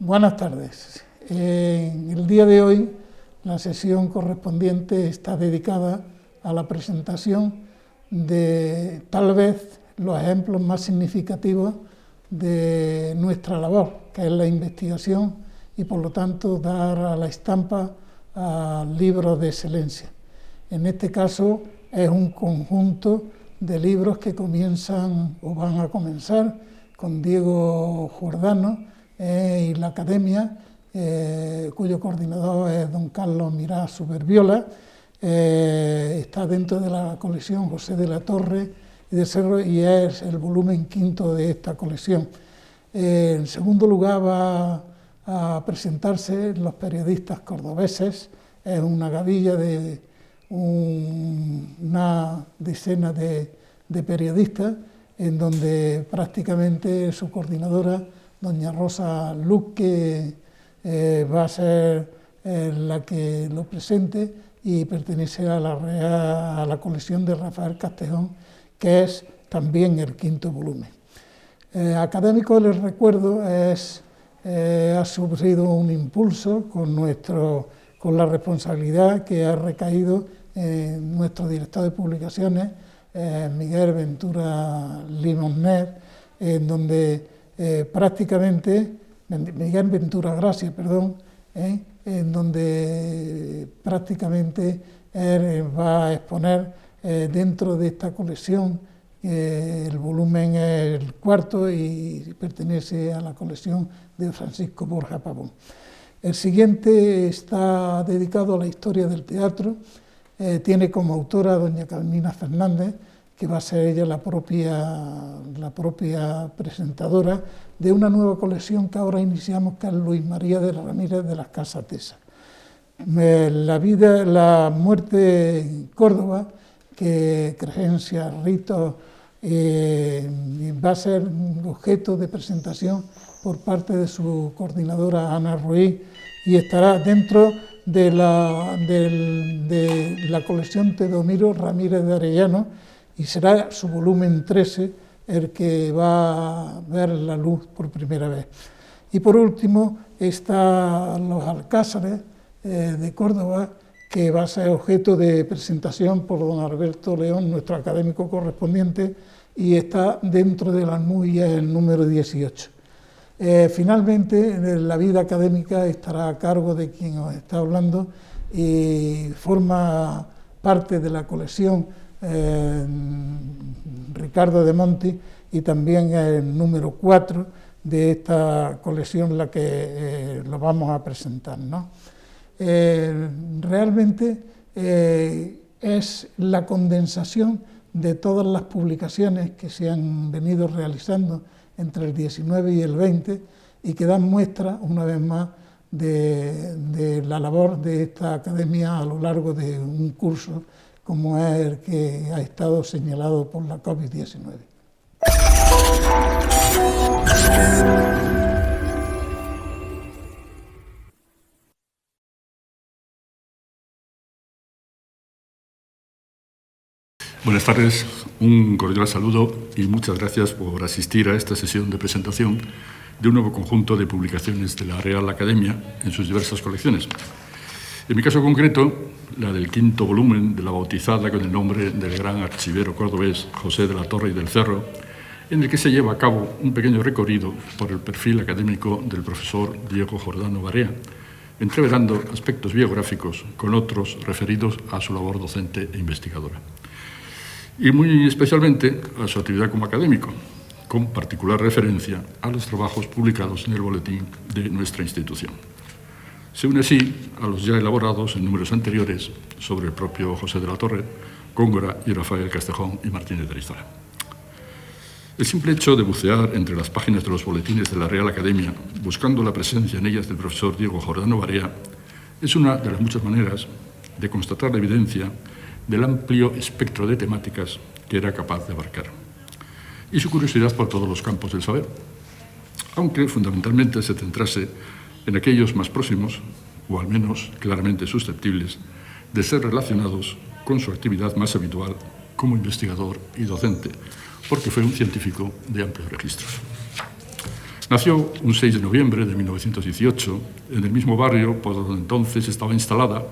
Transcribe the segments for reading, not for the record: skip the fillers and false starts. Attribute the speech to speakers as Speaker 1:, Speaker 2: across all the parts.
Speaker 1: Buenas tardes. El día de hoy la sesión correspondiente está dedicada a la presentación de tal vez los ejemplos más significativos de nuestra labor, que es la investigación y por lo tanto dar a la estampa a libros de excelencia. En este caso es un conjunto de libros que comienzan o van a comenzar con Diego Jordano y la Academia, cuyo coordinador es don Carlos Mirá Superviola. Está dentro de la colección José de la Torre y de Cerro y es el volumen quinto de esta colección. En segundo lugar va a presentarse Los periodistas cordobeses. Es una gavilla de una decena de periodistas, en donde prácticamente su coordinadora, doña Rosa Luque, va a ser la que lo presente y pertenece a la colección de Rafael Castejón, que es también el quinto volumen. Académico, les recuerdo, ha sufrido un impulso con la responsabilidad que ha recaído en nuestro director de publicaciones, Miguel Ventura Limonner, en donde Miguel Ventura Gracia, en donde prácticamente él va a exponer dentro de esta colección. El volumen es el cuarto y pertenece a la colección de Francisco Borja Pavón. El siguiente está dedicado a la historia del teatro. Tiene como autora a doña Carmina Fernández, que va a ser ella la propia presentadora de una nueva colección que ahora iniciamos, que es Luis María de Ramírez de las Casas Tesa. La muerte en Córdoba, que creencias, ritos, va a ser objeto de presentación por parte de su coordinadora Ana Ruiz y estará dentro de la colección Teodomiro Ramírez de Arellano y será su volumen 13 el que va a ver la luz por primera vez. Y por último está Los Alcázares de Córdoba, que va a ser objeto de presentación por don Alberto León, nuestro académico correspondiente, y está dentro de la Almugia el número 18. Finalmente, la vida académica estará a cargo de quien os está hablando y forma parte de la colección Ricardo de Monti y también el número 4 de esta colección la que lo vamos a presentar, ¿no? Realmente es la condensación de todas las publicaciones que se han venido realizando entre el 19 y el 20 y que dan muestra, una vez más, de la labor de esta academia a lo largo de un curso como es el que ha estado señalado por la COVID-19.
Speaker 2: Buenas tardes, un cordial saludo y muchas gracias por asistir a esta sesión de presentación de un nuevo conjunto de publicaciones de la Real Academia en sus diversas colecciones. En mi caso concreto, la del quinto volumen de la bautizada con el nombre del gran archivero cordobés José de la Torre y del Cerro, en el que se lleva a cabo un pequeño recorrido por el perfil académico del profesor Diego Jordano Barea, entreverando aspectos biográficos con otros referidos a su labor docente e investigadora. Y muy especialmente a su actividad como académico, con particular referencia a los trabajos publicados en el boletín de nuestra institución. Se une así a los ya elaborados en números anteriores sobre el propio José de la Torre, Góngora y Rafael Castejón y Martínez de Arizara. El simple hecho de bucear entre las páginas de los boletines de la Real Academia, buscando la presencia en ellas del profesor Diego Jordano Barea, es una de las muchas maneras de constatar la evidencia del amplio espectro de temáticas que era capaz de abarcar, y su curiosidad por todos los campos del saber, aunque fundamentalmente se centrase en aquellos más próximos, o al menos claramente susceptibles, de ser relacionados con su actividad más habitual como investigador y docente, porque fue un científico de amplios registros. Nació un 6 de noviembre de 1918 en el mismo barrio por donde entonces estaba instalada,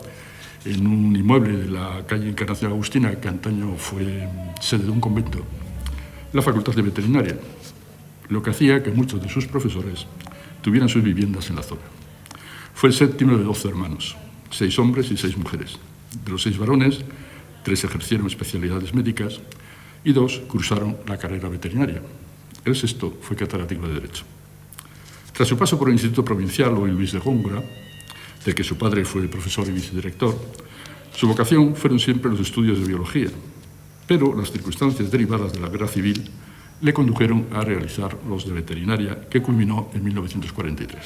Speaker 2: en un inmueble de la calle Encarnación Agustina, que antaño fue sede de un convento, la Facultad de Veterinaria, lo que hacía que muchos de sus profesores tuvieran sus viviendas en la zona. Fue el séptimo de 12 hermanos, 6 hombres y 6 mujeres. De los 6 varones, 3 ejercieron especialidades médicas y 2 cursaron la carrera veterinaria. El sexto fue catedrático de Derecho. Tras su paso por el Instituto Provincial Hoy Luis de Góngora, del que su padre fue profesor y vicedirector, su vocación fueron siempre los estudios de biología, pero las circunstancias derivadas de la Guerra Civil le condujeron a realizar los de veterinaria, que culminó en 1943.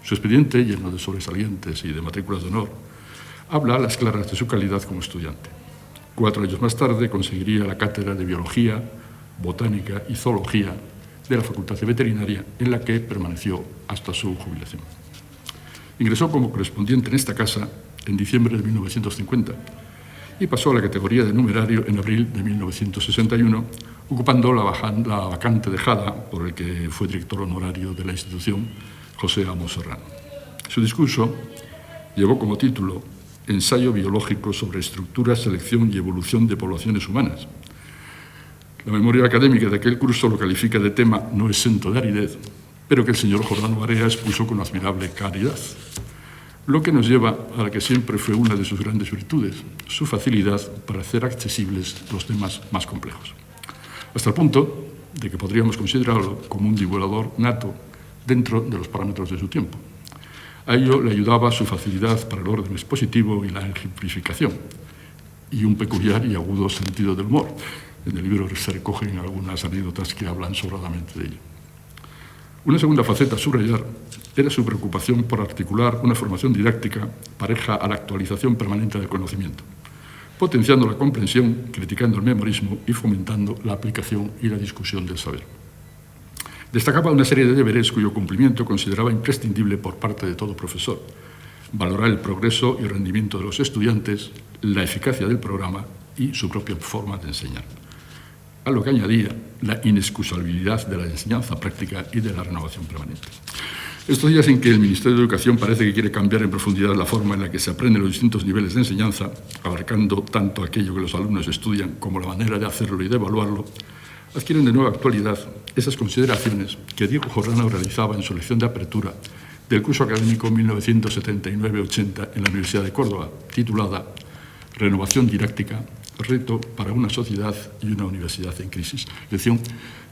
Speaker 2: Su expediente, lleno de sobresalientes y de matrículas de honor, habla a las claras de su calidad como estudiante. 4 años más tarde conseguiría la cátedra de Biología, Botánica y Zoología de la Facultad de Veterinaria, en la que permaneció hasta su jubilación. Ingresó como correspondiente en esta casa en diciembre de 1950 y pasó a la categoría de numerario en abril de 1961, ocupando la vacante dejada por el que fue director honorario de la institución, José Amos Serrano. Su discurso llevó como título Ensayo biológico sobre estructura, selección y evolución de poblaciones humanas. La memoria académica de aquel curso lo califica de tema no exento de aridez, pero que el señor Jordano Barea expuso con admirable claridad, lo que nos lleva a la que siempre fue una de sus grandes virtudes, su facilidad para hacer accesibles los temas más complejos, hasta el punto de que podríamos considerarlo como un divulgador nato dentro de los parámetros de su tiempo. A ello le ayudaba su facilidad para el orden expositivo y la ejemplificación, y un peculiar y agudo sentido del humor. En el libro se recogen algunas anécdotas que hablan sobradamente de ello. Una segunda faceta a subrayar era su preocupación por articular una formación didáctica pareja a la actualización permanente del conocimiento, potenciando la comprensión, criticando el memorismo y fomentando la aplicación y la discusión del saber. Destacaba una serie de deberes cuyo cumplimiento consideraba imprescindible por parte de todo profesor: valorar el progreso y el rendimiento de los estudiantes, la eficacia del programa y su propia forma de enseñar, a lo que añadía la inexcusabilidad de la enseñanza práctica y de la renovación permanente. Estos días en que el Ministerio de Educación parece que quiere cambiar en profundidad la forma en la que se aprenden los distintos niveles de enseñanza, abarcando tanto aquello que los alumnos estudian como la manera de hacerlo y de evaluarlo, adquieren de nueva actualidad esas consideraciones que Diego Jordano realizaba en su lección de apertura del curso académico 1979-80 en la Universidad de Córdoba, titulada Renovación didáctica, reto para una sociedad y una universidad en crisis, lección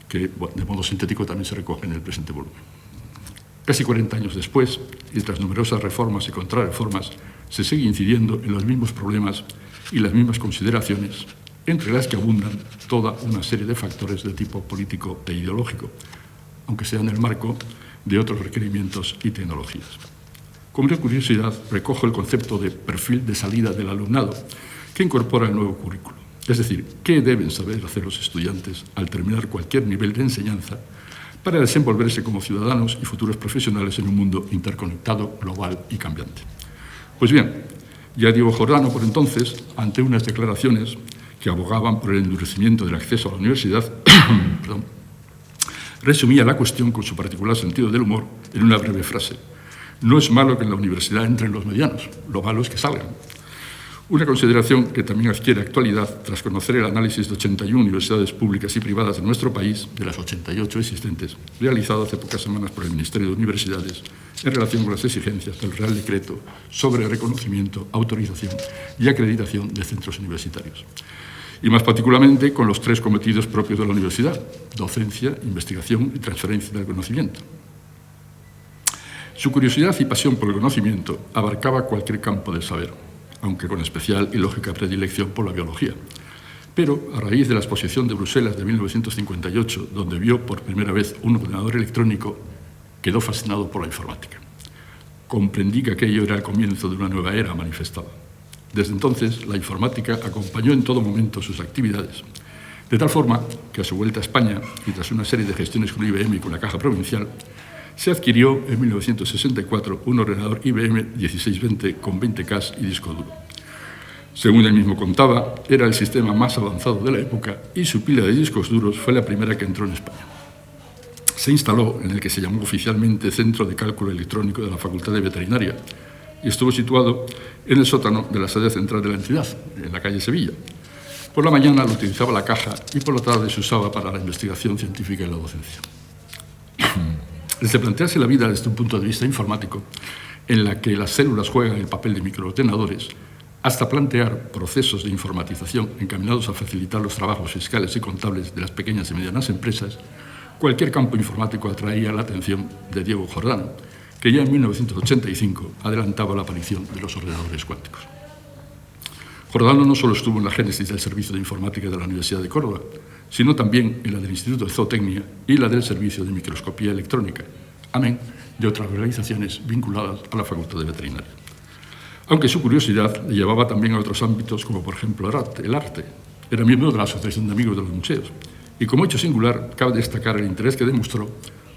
Speaker 2: que, de modo sintético, también se recoge en el presente volumen. Casi 40 años después, y tras numerosas reformas y contrarreformas, se sigue incidiendo en los mismos problemas y las mismas consideraciones, entre las que abundan toda una serie de factores de tipo político e ideológico, aunque sea en el marco de otros requerimientos y tecnologías. Como curiosidad, recojo el concepto de perfil de salida del alumnado que incorpora el nuevo currículo, es decir, qué deben saber hacer los estudiantes al terminar cualquier nivel de enseñanza para desenvolverse como ciudadanos y futuros profesionales en un mundo interconectado, global y cambiante. Pues bien, ya Diego Jordano, por entonces, ante unas declaraciones que abogaban por el endurecimiento del acceso a la universidad, resumía la cuestión con su particular sentido del humor en una breve frase: no es malo que en la universidad entren los medianos, lo malo es que salgan. Una consideración que también adquiere actualidad tras conocer el análisis de 81 universidades públicas y privadas de nuestro país, de las 88 existentes, realizado hace pocas semanas por el Ministerio de Universidades en relación con las exigencias del Real Decreto sobre reconocimiento, autorización y acreditación de centros universitarios. Y más particularmente con los 3 cometidos propios de la universidad: docencia, investigación y transferencia del conocimiento. Su curiosidad y pasión por el conocimiento abarcaba cualquier campo del saber, aunque con especial y lógica predilección por la biología. Pero, a raíz de la exposición de Bruselas de 1958, donde vio por primera vez un ordenador electrónico, quedó fascinado por la informática. Comprendí que aquello era el comienzo de una nueva era, manifestaba. Desde entonces, la informática acompañó en todo momento sus actividades, de tal forma que a su vuelta a España, y tras una serie de gestiones con IBM y con la Caja Provincial, se adquirió en 1964 un ordenador IBM 1620 con 20K y disco duro. Según él mismo contaba, era el sistema más avanzado de la época y su pila de discos duros fue la primera que entró en España. se instaló en el que se llamó oficialmente Centro de Cálculo Electrónico de la Facultad de Veterinaria y estuvo situado en el sótano de la sede central de la entidad, en la calle Sevilla. Por la mañana lo utilizaba la caja y por la tarde se usaba para la investigación científica y la docencia. Desde plantearse la vida desde un punto de vista informático, en la que las células juegan el papel de microordenadores, hasta plantear procesos de informatización encaminados a facilitar los trabajos fiscales y contables de las pequeñas y medianas empresas, cualquier campo informático atraía la atención de Diego Jordano, que ya en 1985 adelantaba la aparición de los ordenadores cuánticos. Jordano no solo estuvo en la génesis del Servicio de Informática de la Universidad de Córdoba, sino también en la del Instituto de Zootecnia y la del Servicio de Microscopía Electrónica, amén de otras organizaciones vinculadas a la Facultad de Veterinaria. Aunque su curiosidad le llevaba también a otros ámbitos, como por ejemplo el arte. Era miembro de la Asociación de Amigos de los Museos. Y como hecho singular, cabe destacar el interés que demostró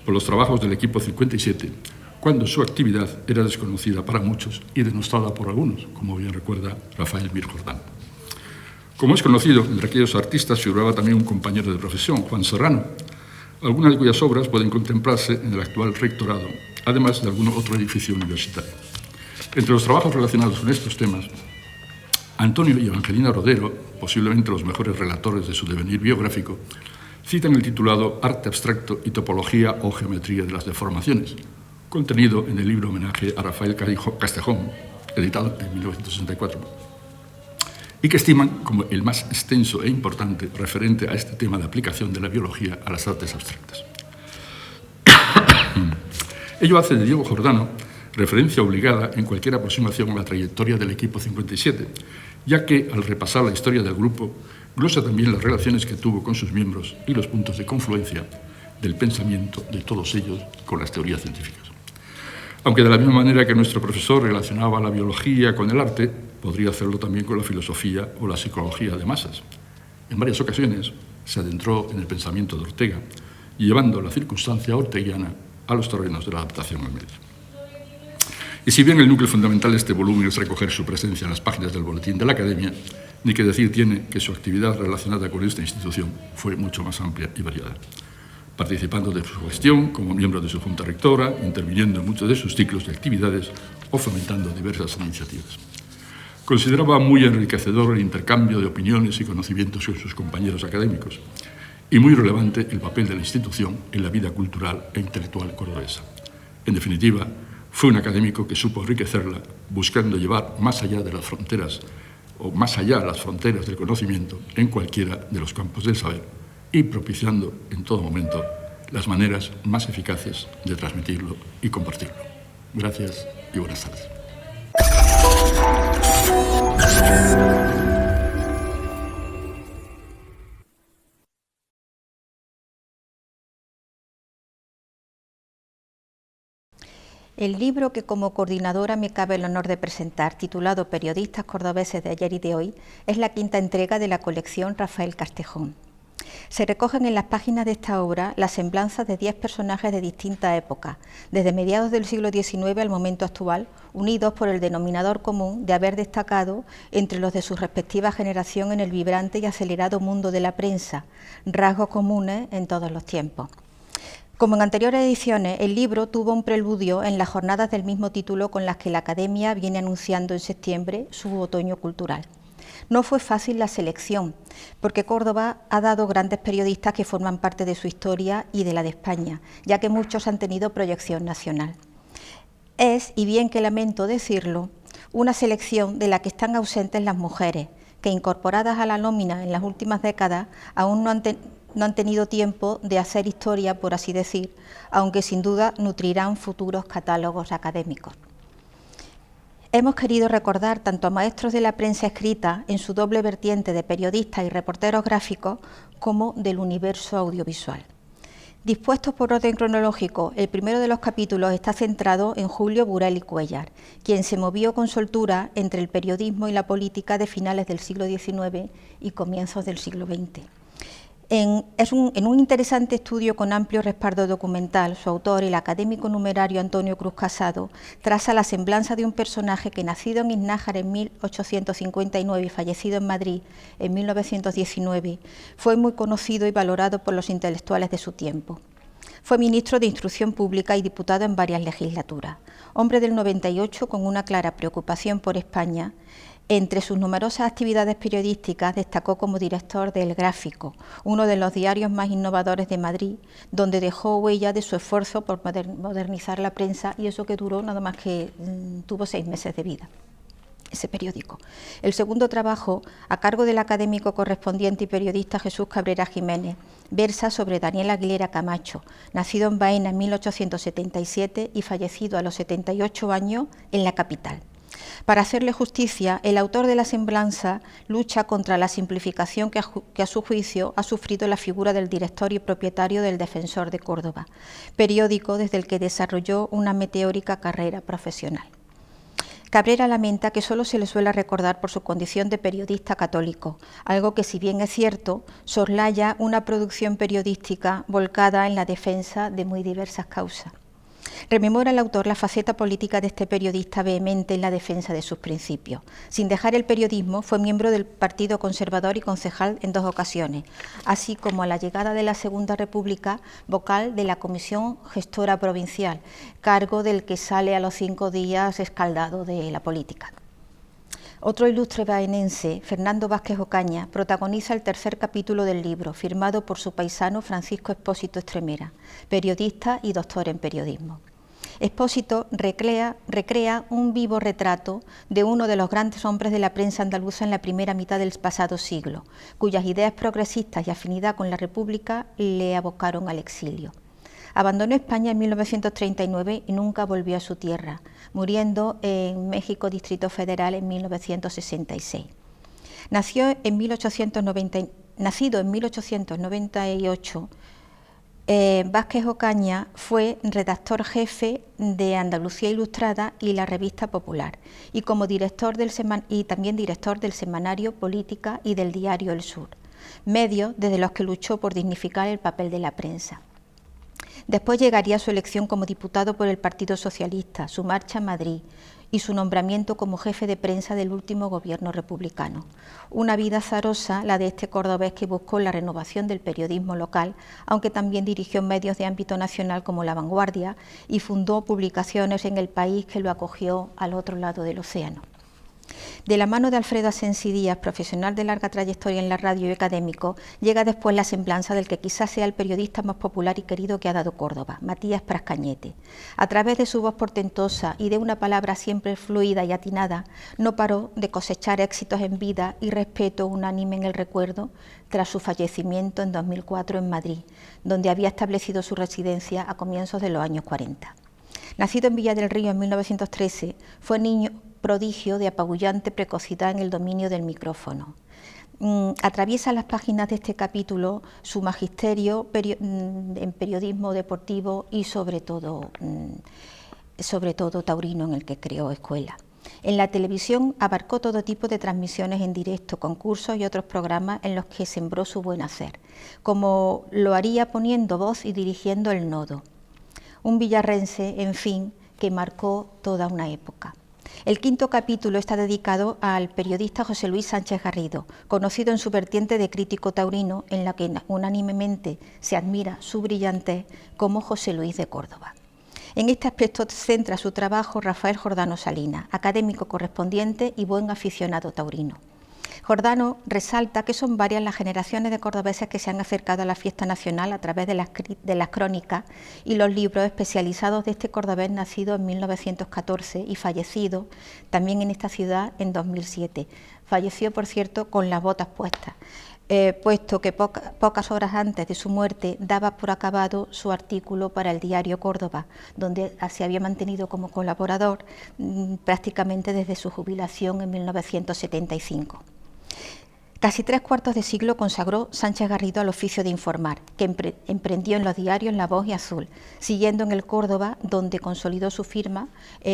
Speaker 2: por los trabajos del equipo 57, cuando su actividad era desconocida para muchos y denostada por algunos, como bien recuerda Rafael Mir Jordano. Como es conocido, entre aquellos artistas figuraba también un compañero de profesión, Juan Serrano, algunas de cuyas obras pueden contemplarse en el actual rectorado, además de algún otro edificio universitario. Entre los trabajos relacionados con estos temas, Antonio y Evangelina Rodero, posiblemente los mejores relatores de su devenir biográfico, citan el titulado Arte abstracto y topología o geometría de las deformaciones, contenido en el libro homenaje a Rafael Castejón, editado en 1964, y que estiman como el más extenso e importante referente a este tema de aplicación de la biología a las artes abstractas. Ello hace de Diego Jordano referencia obligada en cualquier aproximación a la trayectoria del equipo 57, ya que, al repasar la historia del grupo, glosa también las relaciones que tuvo con sus miembros y los puntos de confluencia del pensamiento de todos ellos con las teorías científicas. Aunque de la misma manera que nuestro profesor relacionaba la biología con el arte, podría hacerlo también con la filosofía o la psicología de masas. En varias ocasiones se adentró en el pensamiento de Ortega, llevando la circunstancia orteguiana a los terrenos de la adaptación al medio. Y si bien el núcleo fundamental de este volumen es recoger su presencia en las páginas del boletín de la Academia, ni que decir tiene que su actividad relacionada con esta institución fue mucho más amplia y variada, participando de su gestión como miembro de su junta rectora, interviniendo en muchos de sus ciclos de actividades o fomentando diversas iniciativas. Consideraba muy enriquecedor el intercambio de opiniones y conocimientos con sus compañeros académicos y muy relevante el papel de la institución en la vida cultural e intelectual cordobesa. En definitiva, fue un académico que supo enriquecerla, buscando llevar más allá de las fronteras o más allá de las fronteras del conocimiento en cualquiera de los campos del saber y propiciando en todo momento las maneras más eficaces de transmitirlo y compartirlo. Gracias y buenas tardes.
Speaker 3: El libro que como coordinadora me cabe el honor de presentar, titulado Periodistas cordobeses de ayer y de hoy, es la quinta entrega de la colección Rafael Castejón. Se recogen en las páginas de esta obra las semblanzas de 10 personajes de distintas épocas, desde mediados del siglo XIX al momento actual, unidos por el denominador común de haber destacado entre los de su respectiva generación en el vibrante y acelerado mundo de la prensa, rasgos comunes en todos los tiempos. Como en anteriores ediciones, el libro tuvo un preludio en las jornadas del mismo título con las que la Academia viene anunciando en septiembre su otoño cultural. No fue fácil la selección, porque Córdoba ha dado grandes periodistas que forman parte de su historia y de la de España, ya que muchos han tenido proyección nacional. Es, y bien que lamento decirlo, una selección de la que están ausentes las mujeres, que incorporadas a la nómina en las últimas décadas aún no han tenido tiempo de hacer historia, por así decir, aunque sin duda nutrirán futuros catálogos académicos. Hemos querido recordar tanto a maestros de la prensa escrita en su doble vertiente de periodistas y reporteros gráficos como del universo audiovisual. Dispuestos por orden cronológico, el primero de los capítulos está centrado en Julio Burel y Cuéllar, quien se movió con soltura entre el periodismo y la política de finales del siglo XIX y comienzos del siglo XX. En un interesante estudio con amplio respaldo documental, su autor, el académico numerario Antonio Cruz Casado, traza la semblanza de un personaje que, nacido en Iznájar en 1859 y fallecido en Madrid en 1919, fue muy conocido y valorado por los intelectuales de su tiempo. Fue ministro de Instrucción Pública y diputado en varias legislaturas. Hombre del 98 con una clara preocupación por España, entre sus numerosas actividades periodísticas destacó como director de El Gráfico, uno de los diarios más innovadores de Madrid, donde dejó huella de su esfuerzo por modernizar la prensa, y eso que duró nada más que tuvo 6 meses de vida, ese periódico. El segundo trabajo, a cargo del académico correspondiente y periodista Jesús Cabrera Jiménez, versa sobre Daniel Aguilera Camacho, nacido en Baena en 1877 y fallecido a los 78 años en la capital. Para hacerle justicia, el autor de La Semblanza lucha contra la simplificación que a su juicio ha sufrido la figura del director y propietario del Defensor de Córdoba, periódico desde el que desarrolló una meteórica carrera profesional. Cabrera lamenta que solo se le suele recordar por su condición de periodista católico, algo que, si bien es cierto, soslaya una producción periodística volcada en la defensa de muy diversas causas. Rememora el autor la faceta política de este periodista vehemente en la defensa de sus principios. Sin dejar el periodismo, fue miembro del Partido Conservador y concejal en 2 ocasiones, así como a la llegada de la Segunda República, vocal de la Comisión Gestora Provincial, cargo del que sale a los 5 días escaldado de la política. Otro ilustre baenense, Fernando Vázquez Ocaña, protagoniza el 3er capítulo del libro, firmado por su paisano Francisco Expósito Estremera, periodista y doctor en periodismo. Expósito recrea un vivo retrato de uno de los grandes hombres de la prensa andaluza en la primera mitad del pasado siglo, cuyas ideas progresistas y afinidad con la República le abocaron al exilio. Abandonó España en 1939 y nunca volvió a su tierra, muriendo en México, Distrito Federal, en 1966. Nacido en 1898, Vázquez Ocaña fue redactor jefe de Andalucía Ilustrada y la Revista Popular, y como director también director del semanario Política y del diario El Sur, medios desde los que luchó por dignificar el papel de la prensa. Después llegaría su elección como diputado por el Partido Socialista, su marcha a Madrid y su nombramiento como jefe de prensa del último gobierno republicano. Una vida azarosa la de este cordobés que buscó la renovación del periodismo local, aunque también dirigió medios de ámbito nacional como La Vanguardia y fundó publicaciones en El País, que lo acogió al otro lado del océano. De la mano de Alfredo Asensi Díaz, profesional de larga trayectoria en la radio y académico, llega después la semblanza del que quizás sea el periodista más popular y querido que ha dado Córdoba, Matías Pras Cañete. A través de su voz portentosa y de una palabra siempre fluida y atinada, no paró de cosechar éxitos en vida y respeto unánime en el recuerdo tras su fallecimiento en 2004 en Madrid, donde había establecido su residencia a comienzos de los años 40. Nacido en Villa del Río en 1913, fue niño prodigio de apabullante precocidad en el dominio del micrófono. Atraviesa las páginas de este capítulo su magisterio en periodismo deportivo y sobre todo taurino, en el que creó escuela. En la televisión abarcó todo tipo de transmisiones en directo, concursos y otros programas en los que sembró su buen hacer, como lo haría poniendo voz y dirigiendo El Nodo. Un villarrense, en fin, que marcó toda una época. El 5º capítulo está dedicado al periodista José Luis Sánchez Garrido, conocido en su vertiente de crítico taurino, en la que unánimemente se admira su brillantez como José Luis de Córdoba. En este aspecto centra su trabajo Rafael Jordano Salinas, académico correspondiente y buen aficionado taurino. Jordano resalta que son varias las generaciones de cordobeses que se han acercado a la fiesta nacional a través de las crónicas y los libros especializados de este cordobés nacido en 1914 y fallecido también en esta ciudad en 2007. Falleció, por cierto, con las botas puestas, puesto que pocas horas antes de su muerte daba por acabado su artículo para el diario Córdoba, donde se había mantenido como colaborador prácticamente desde su jubilación en 1975. Casi 3/4 de siglo consagró Sánchez Garrido al oficio de informar, que emprendió en los diarios La Voz y Azul, siguiendo en el Córdoba, donde consolidó su firma,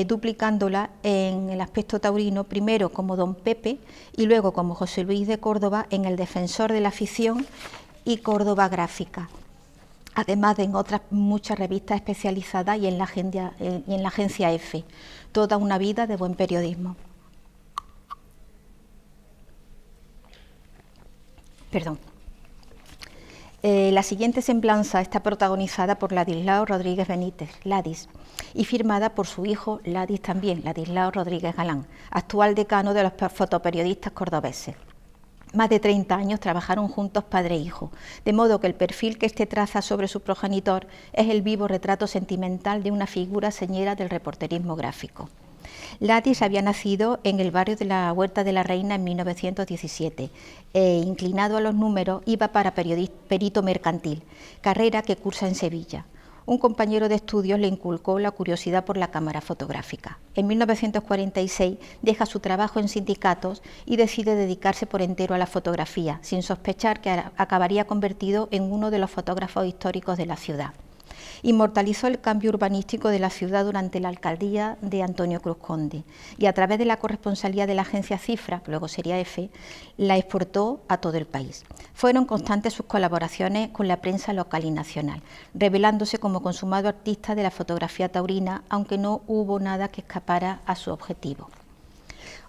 Speaker 3: duplicándola en el aspecto taurino, primero como Don Pepe y luego como José Luis de Córdoba en El Defensor de la Afición y Córdoba Gráfica, además de en otras muchas revistas especializadas y en la agencia EFE. Toda una vida de buen periodismo. La siguiente semblanza está protagonizada por Ladislao Rodríguez Benítez, Ladis, y firmada por su hijo Ladis también, Ladislao Rodríguez Galán, actual decano de los fotoperiodistas cordobeses. Más de 30 años trabajaron juntos padre e hijo, de modo que el perfil que este traza sobre su progenitor es el vivo retrato sentimental de una figura señera del reporterismo gráfico. Ladis había nacido en el barrio de la Huerta de la Reina en 1917 e, inclinado a los números, iba para perito mercantil, carrera que cursa en Sevilla. Un compañero de estudios le inculcó la curiosidad por la cámara fotográfica. En 1946 deja su trabajo en sindicatos y decide dedicarse por entero a la fotografía, sin sospechar que acabaría convertido en uno de los fotógrafos históricos de la ciudad. Inmortalizó el cambio urbanístico de la ciudad durante la alcaldía de Antonio Cruz Conde y a través de la corresponsalía de la agencia Cifra, que luego sería EFE, la exportó a todo el país. Fueron constantes sus colaboraciones con la prensa local y nacional, revelándose como consumado artista de la fotografía taurina, aunque no hubo nada que escapara a su objetivo.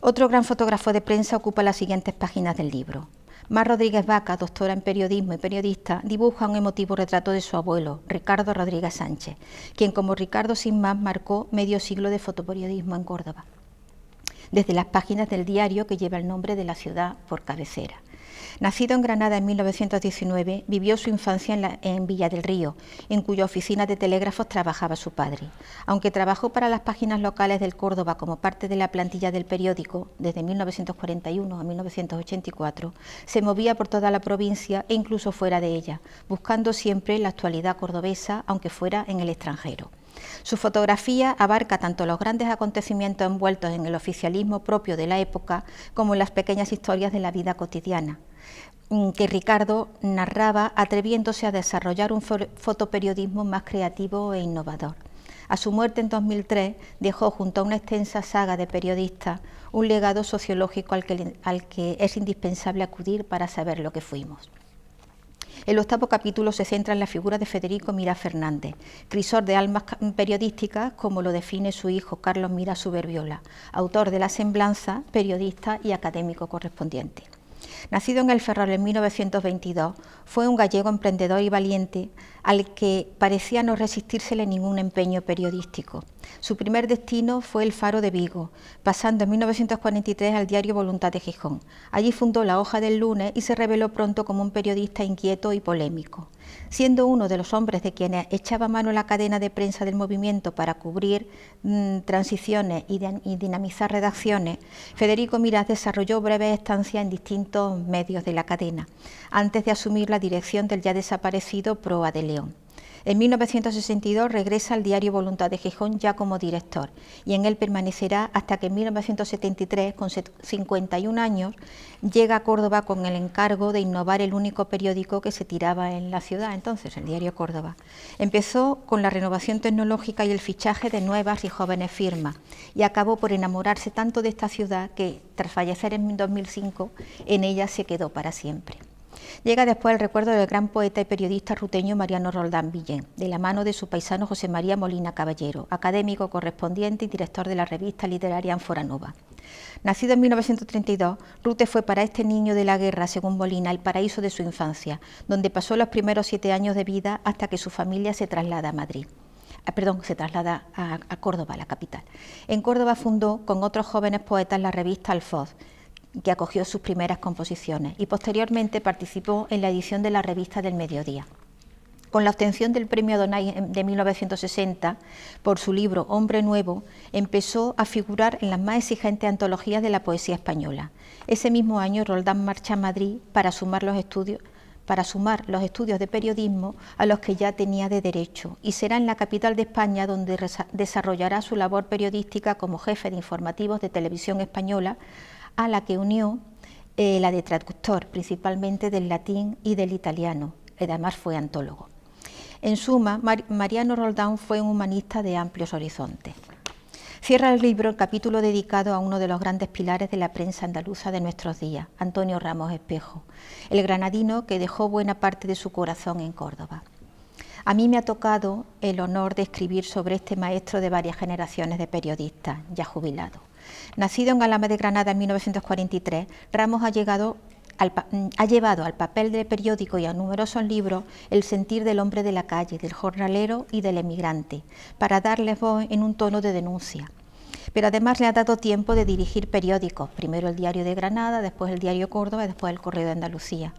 Speaker 3: Otro gran fotógrafo de prensa ocupa las siguientes páginas del libro. Mar Rodríguez Vaca, doctora en periodismo y periodista, dibuja un emotivo retrato de su abuelo, Ricardo Rodríguez Sánchez, quien como Ricardo sin más marcó medio siglo de fotoperiodismo en Córdoba, desde las páginas del diario que lleva el nombre de la ciudad por cabecera. Nacido en Granada en 1919, vivió su infancia en Villa del Río, en cuya oficina de telégrafos trabajaba su padre. Aunque trabajó para las páginas locales del Córdoba como parte de la plantilla del periódico, desde 1941 a 1984, se movía por toda la provincia e incluso fuera de ella, buscando siempre la actualidad cordobesa, aunque fuera en el extranjero. Su fotografía abarca tanto los grandes acontecimientos envueltos en el oficialismo propio de la época como las pequeñas historias de la vida cotidiana, que Ricardo narraba atreviéndose a desarrollar un fotoperiodismo más creativo e innovador. A su muerte en 2003 dejó junto a una extensa saga de periodistas un legado sociológico al que es indispensable acudir para saber lo que fuimos. El 8º capítulo se centra en la figura de Federico Mira Fernández, crisor de almas periodísticas, como lo define su hijo Carlos Mira Suberbiola, autor de La Semblanza, periodista y académico correspondiente. Nacido en El Ferrol en 1922, fue un gallego emprendedor y valiente al que parecía no resistírsele ningún empeño periodístico. Su primer destino fue el Faro de Vigo, pasando en 1943 al diario Voluntad de Gijón. Allí fundó La Hoja del Lunes y se reveló pronto como un periodista inquieto y polémico. Siendo uno de los hombres de quienes echaba mano la cadena de prensa del movimiento para cubrir transiciones y dinamizar redacciones, Federico Mirás desarrolló breves estancias en distintos medios de la cadena, antes de asumir la dirección del ya desaparecido Proa de León. En 1962 regresa al diario Voluntad de Gijón ya como director y en él permanecerá hasta que en 1973, con 51 años, llega a Córdoba con el encargo de innovar el único periódico que se tiraba en la ciudad, entonces el diario Córdoba. Empezó con la renovación tecnológica y el fichaje de nuevas y jóvenes firmas y acabó por enamorarse tanto de esta ciudad que, tras fallecer en 2005, en ella se quedó para siempre. Llega después el recuerdo del gran poeta y periodista ruteño Mariano Roldán Villén, de la mano de su paisano José María Molina Caballero, académico, correspondiente y director de la revista literaria Ánfora Nova. Nacido en 1932, Rute fue para este niño de la guerra, según Molina, el paraíso de su infancia, donde pasó los primeros 7 años de vida hasta que su familia se traslada a Madrid. Se traslada a Córdoba, la capital. En Córdoba fundó con otros jóvenes poetas la revista Alfoz, que acogió sus primeras composiciones y posteriormente participó en la edición de la revista del Mediodía. Con la obtención del premio Donay de 1960 por su libro Hombre Nuevo, empezó a figurar en las más exigentes antologías de la poesía española. Ese mismo año Roldán marcha a Madrid para sumar los estudios de periodismo a los que ya tenía de derecho, y será en la capital de España donde desarrollará su labor periodística como jefe de informativos de Televisión Española, a la que unió la de traductor, principalmente del latín y del italiano, además fue antólogo. En suma, Mariano Roldán fue un humanista de amplios horizontes. Cierra el libro el capítulo dedicado a uno de los grandes pilares de la prensa andaluza de nuestros días, Antonio Ramos Espejo, el granadino que dejó buena parte de su corazón en Córdoba. A mí me ha tocado el honor de escribir sobre este maestro de varias generaciones de periodistas, ya jubilado. Nacido en Alhama de Granada en 1943, Ramos ha llegado ha llevado al papel del periódico y a numerosos libros el sentir del hombre de la calle, del jornalero y del emigrante, para darles voz en un tono de denuncia. Pero además le ha dado tiempo de dirigir periódicos, primero el Diario de Granada, después el Diario Córdoba y después el Correo de Andalucía.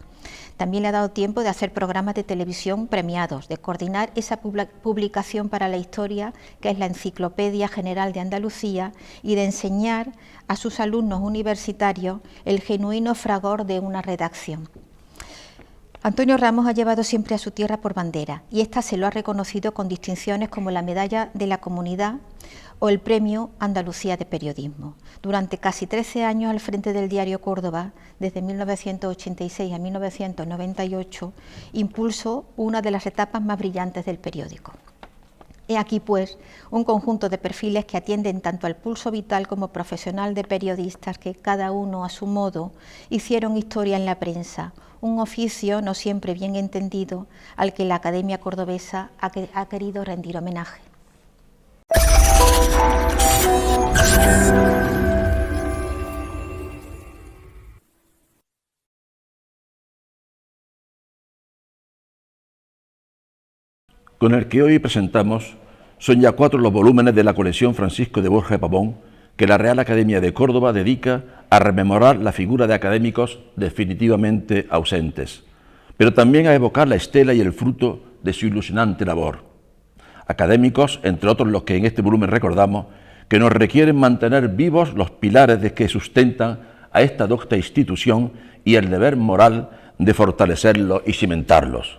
Speaker 3: También le ha dado tiempo de hacer programas de televisión premiados, de coordinar esa publicación para la historia, que es la Enciclopedia General de Andalucía, y de enseñar a sus alumnos universitarios el genuino fragor de una redacción. Antonio Ramos ha llevado siempre a su tierra por bandera, y esta se lo ha reconocido con distinciones como la Medalla de la Comunidad o el Premio Andalucía de Periodismo. Durante casi 13 años al frente del Diario Córdoba, desde 1986 a 1998, impulsó una de las etapas más brillantes del periódico. He aquí, pues, un conjunto de perfiles que atienden tanto al pulso vital como profesional de periodistas que, cada uno a su modo, hicieron historia en la prensa, un oficio no siempre bien entendido al que la Academia Cordobesa ha querido rendir homenaje.
Speaker 4: Con el que hoy presentamos son ya 4 los volúmenes de la colección Francisco de Borja y Pavón que la Real Academia de Córdoba dedica a rememorar la figura de académicos definitivamente ausentes, pero también a evocar la estela y el fruto de su ilusionante labor. Académicos, entre otros los que en este volumen recordamos, que nos requieren mantener vivos los pilares de que sustentan a esta docta institución y el deber moral de fortalecerlos y cimentarlos.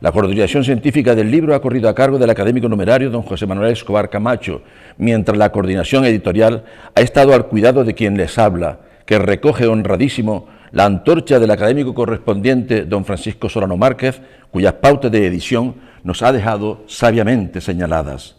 Speaker 4: La coordinación científica del libro ha corrido a cargo del académico numerario don José Manuel Escobar Camacho, mientras la coordinación editorial ha estado al cuidado de quien les habla, que recoge honradísimo la antorcha del académico correspondiente don Francisco Solano Márquez, cuyas pautas de edición nos ha dejado sabiamente señaladas.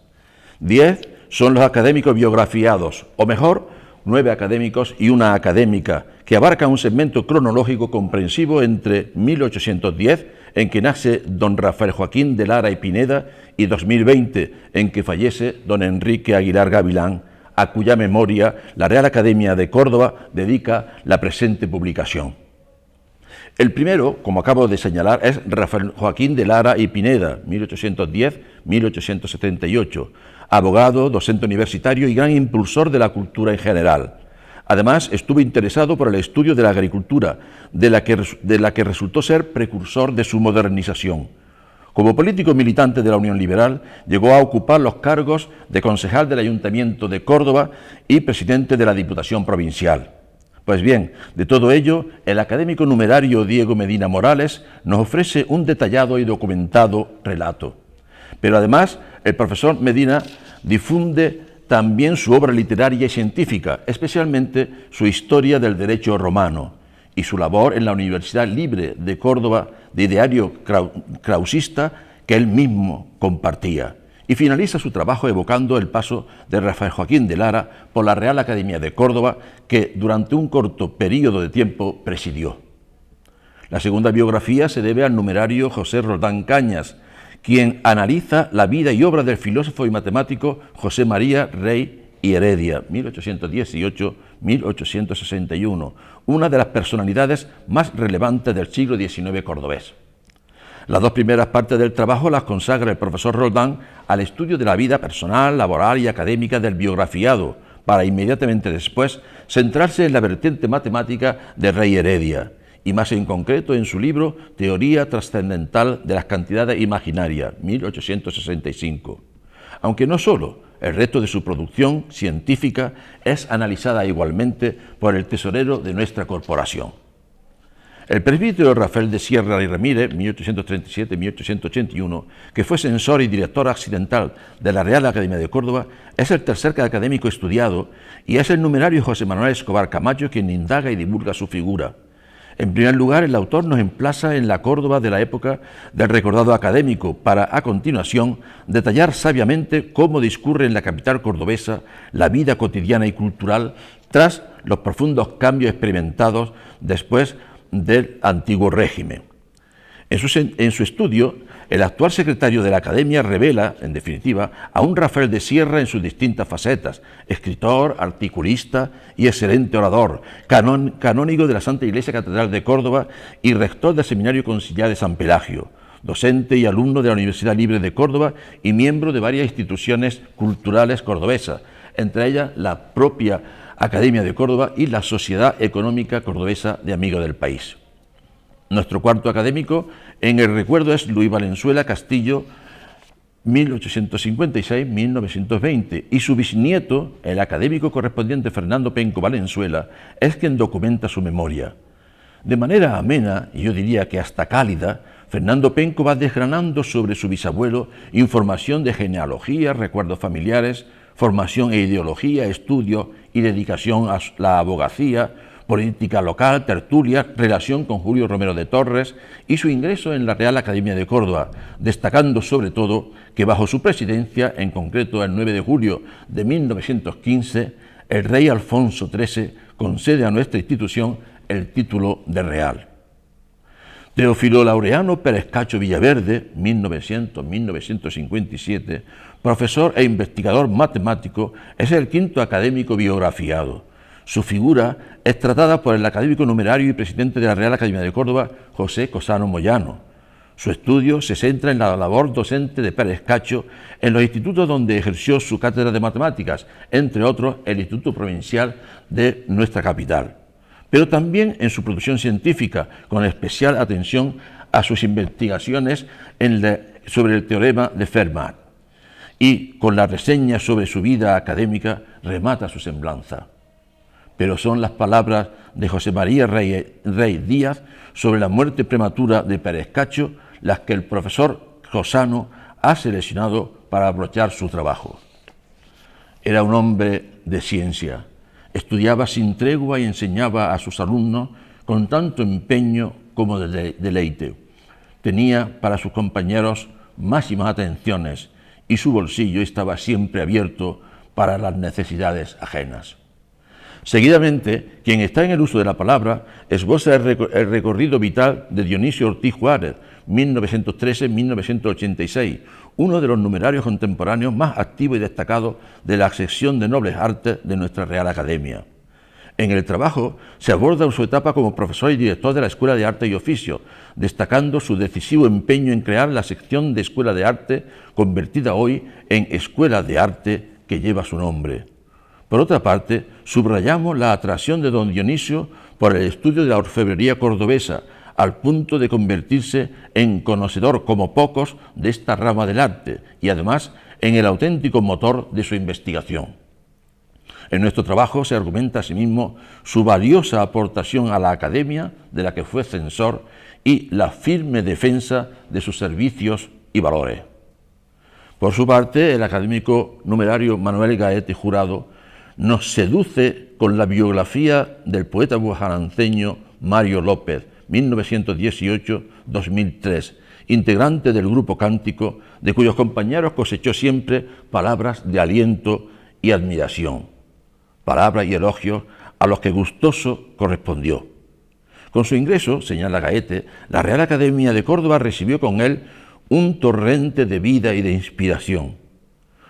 Speaker 4: 10 son los académicos biografiados, o mejor, 9 académicos y una académica, que abarca un segmento cronológico comprensivo entre 1810, en que nace don Rafael Joaquín de Lara y Pineda, y 2020, en que fallece don Enrique Aguilar Gavilán, a cuya memoria la Real Academia de Córdoba dedica la presente publicación. El primero, como acabo de señalar, es Rafael Joaquín de Lara y Pineda, 1810-1878, abogado, docente universitario y gran impulsor de la cultura en general. Además, estuvo interesado por el estudio de la agricultura, de la que resultó ser precursor de su modernización. Como político militante de la Unión Liberal, llegó a ocupar los cargos de concejal del Ayuntamiento de Córdoba y presidente de la Diputación Provincial. Pues bien, de todo ello, el académico numerario Diego Medina Morales nos ofrece un detallado y documentado relato. Pero además, el profesor Medina difunde también su obra literaria y científica, especialmente su historia del derecho romano y su labor en la Universidad Libre de Córdoba de ideario krausista que él mismo compartía. Y finaliza su trabajo evocando el paso de Rafael Joaquín de Lara por la Real Academia de Córdoba, que durante un corto periodo de tiempo presidió. La segunda biografía se debe al numerario José Roldán Cañas, quien analiza la vida y obra del filósofo y matemático José María Rey y Heredia, 1818-1861, una de las personalidades más relevantes del siglo XIX cordobés. Las 2 primeras partes del trabajo las consagra el profesor Roldán al estudio de la vida personal, laboral y académica del biografiado, para inmediatamente después centrarse en la vertiente matemática de Rey Heredia, y más en concreto en su libro Teoría trascendental de las cantidades imaginarias, 1865. Aunque no solo, el resto de su producción científica es analizada igualmente por el tesorero de nuestra corporación. El presbítero Rafael de Sierra y Ramírez, 1837-1881, que fue censor y director accidental de la Real Academia de Córdoba, es el tercer académico estudiado y es el numerario José Manuel Escobar Camacho quien indaga y divulga su figura. En primer lugar, el autor nos emplaza en la Córdoba de la época del recordado académico para, a continuación, detallar sabiamente cómo discurre en la capital cordobesa la vida cotidiana y cultural tras los profundos cambios experimentados después del antiguo régimen. En su estudio, el actual secretario de la Academia revela, en definitiva, a un Rafael de Sierra en sus distintas facetas: escritor, articulista y excelente orador, canónigo de la Santa Iglesia Catedral de Córdoba y rector del Seminario Conciliar de San Pelagio, docente y alumno de la Universidad Libre de Córdoba y miembro de varias instituciones culturales cordobesas, entre ellas la propia Academia de Córdoba y la Sociedad Económica Cordobesa de Amigos del País. Nuestro cuarto académico en el recuerdo es Luis Valenzuela Castillo, 1856-1920, y su bisnieto, el académico correspondiente Fernando Penco Valenzuela, es quien documenta su memoria. De manera amena, y yo diría que hasta cálida, Fernando Penco va desgranando sobre su bisabuelo información de genealogía, recuerdos familiares, formación e ideología, estudio y dedicación a la abogacía, política local, tertulia, relación con Julio Romero de Torres y su ingreso en la Real Academia de Córdoba, destacando sobre todo que bajo su presidencia, en concreto el 9 de julio de 1915, el rey Alfonso XIII concede a nuestra institución el título de real. Teófilo Laureano Pérez Cacho Villaverde, 1900-1957, profesor e investigador matemático, es el quinto académico biografiado. Su figura es tratada por el académico numerario y presidente de la Real Academia de Córdoba, José Cosano Moyano. Su estudio se centra en la labor docente de Pérez Cacho en los institutos donde ejerció su cátedra de matemáticas, entre otros el Instituto Provincial de nuestra capital, pero también en su producción científica, con especial atención a sus investigaciones sobre el teorema de Fermat, y con la reseña sobre su vida académica remata su semblanza. Pero son las palabras de José María Rey Díaz sobre la muerte prematura de Pérez Cacho las que el profesor Cosano ha seleccionado para abrochar su trabajo. Era un hombre de ciencia, estudiaba sin tregua y enseñaba a sus alumnos con tanto empeño como deleite. Tenía para sus compañeros máximas atenciones y su bolsillo estaba siempre abierto para las necesidades ajenas. Seguidamente, quien está en el uso de la palabra esboza el recorrido vital de Dionisio Ortiz Juárez, 1913-1986, uno de los numerarios contemporáneos más activos y destacados de la sección de Nobles Artes de nuestra Real Academia. En el trabajo se aborda su etapa como profesor y director de la Escuela de Arte y Oficio, destacando su decisivo empeño en crear la sección de Escuela de Arte, convertida hoy en Escuela de Arte, que lleva su nombre. Por otra parte, subrayamos la atracción de don Dionisio por el estudio de la orfebrería cordobesa, al punto de convertirse en conocedor como pocos de esta rama del arte y además en el auténtico motor de su investigación. En nuestro trabajo se argumenta asimismo su valiosa aportación a la Academia, de la que fue censor, y la firme defensa de sus servicios y valores. Por su parte, el académico numerario Manuel Gaete Jurado nos seduce con la biografía del poeta guajaranceño Mario López, 1918-2003, integrante del grupo Cántico, de cuyos compañeros cosechó siempre palabras de aliento y admiración, palabras y elogios a los que gustoso correspondió. Con su ingreso, señala Gaete, la Real Academia de Córdoba recibió con él un torrente de vida y de inspiración.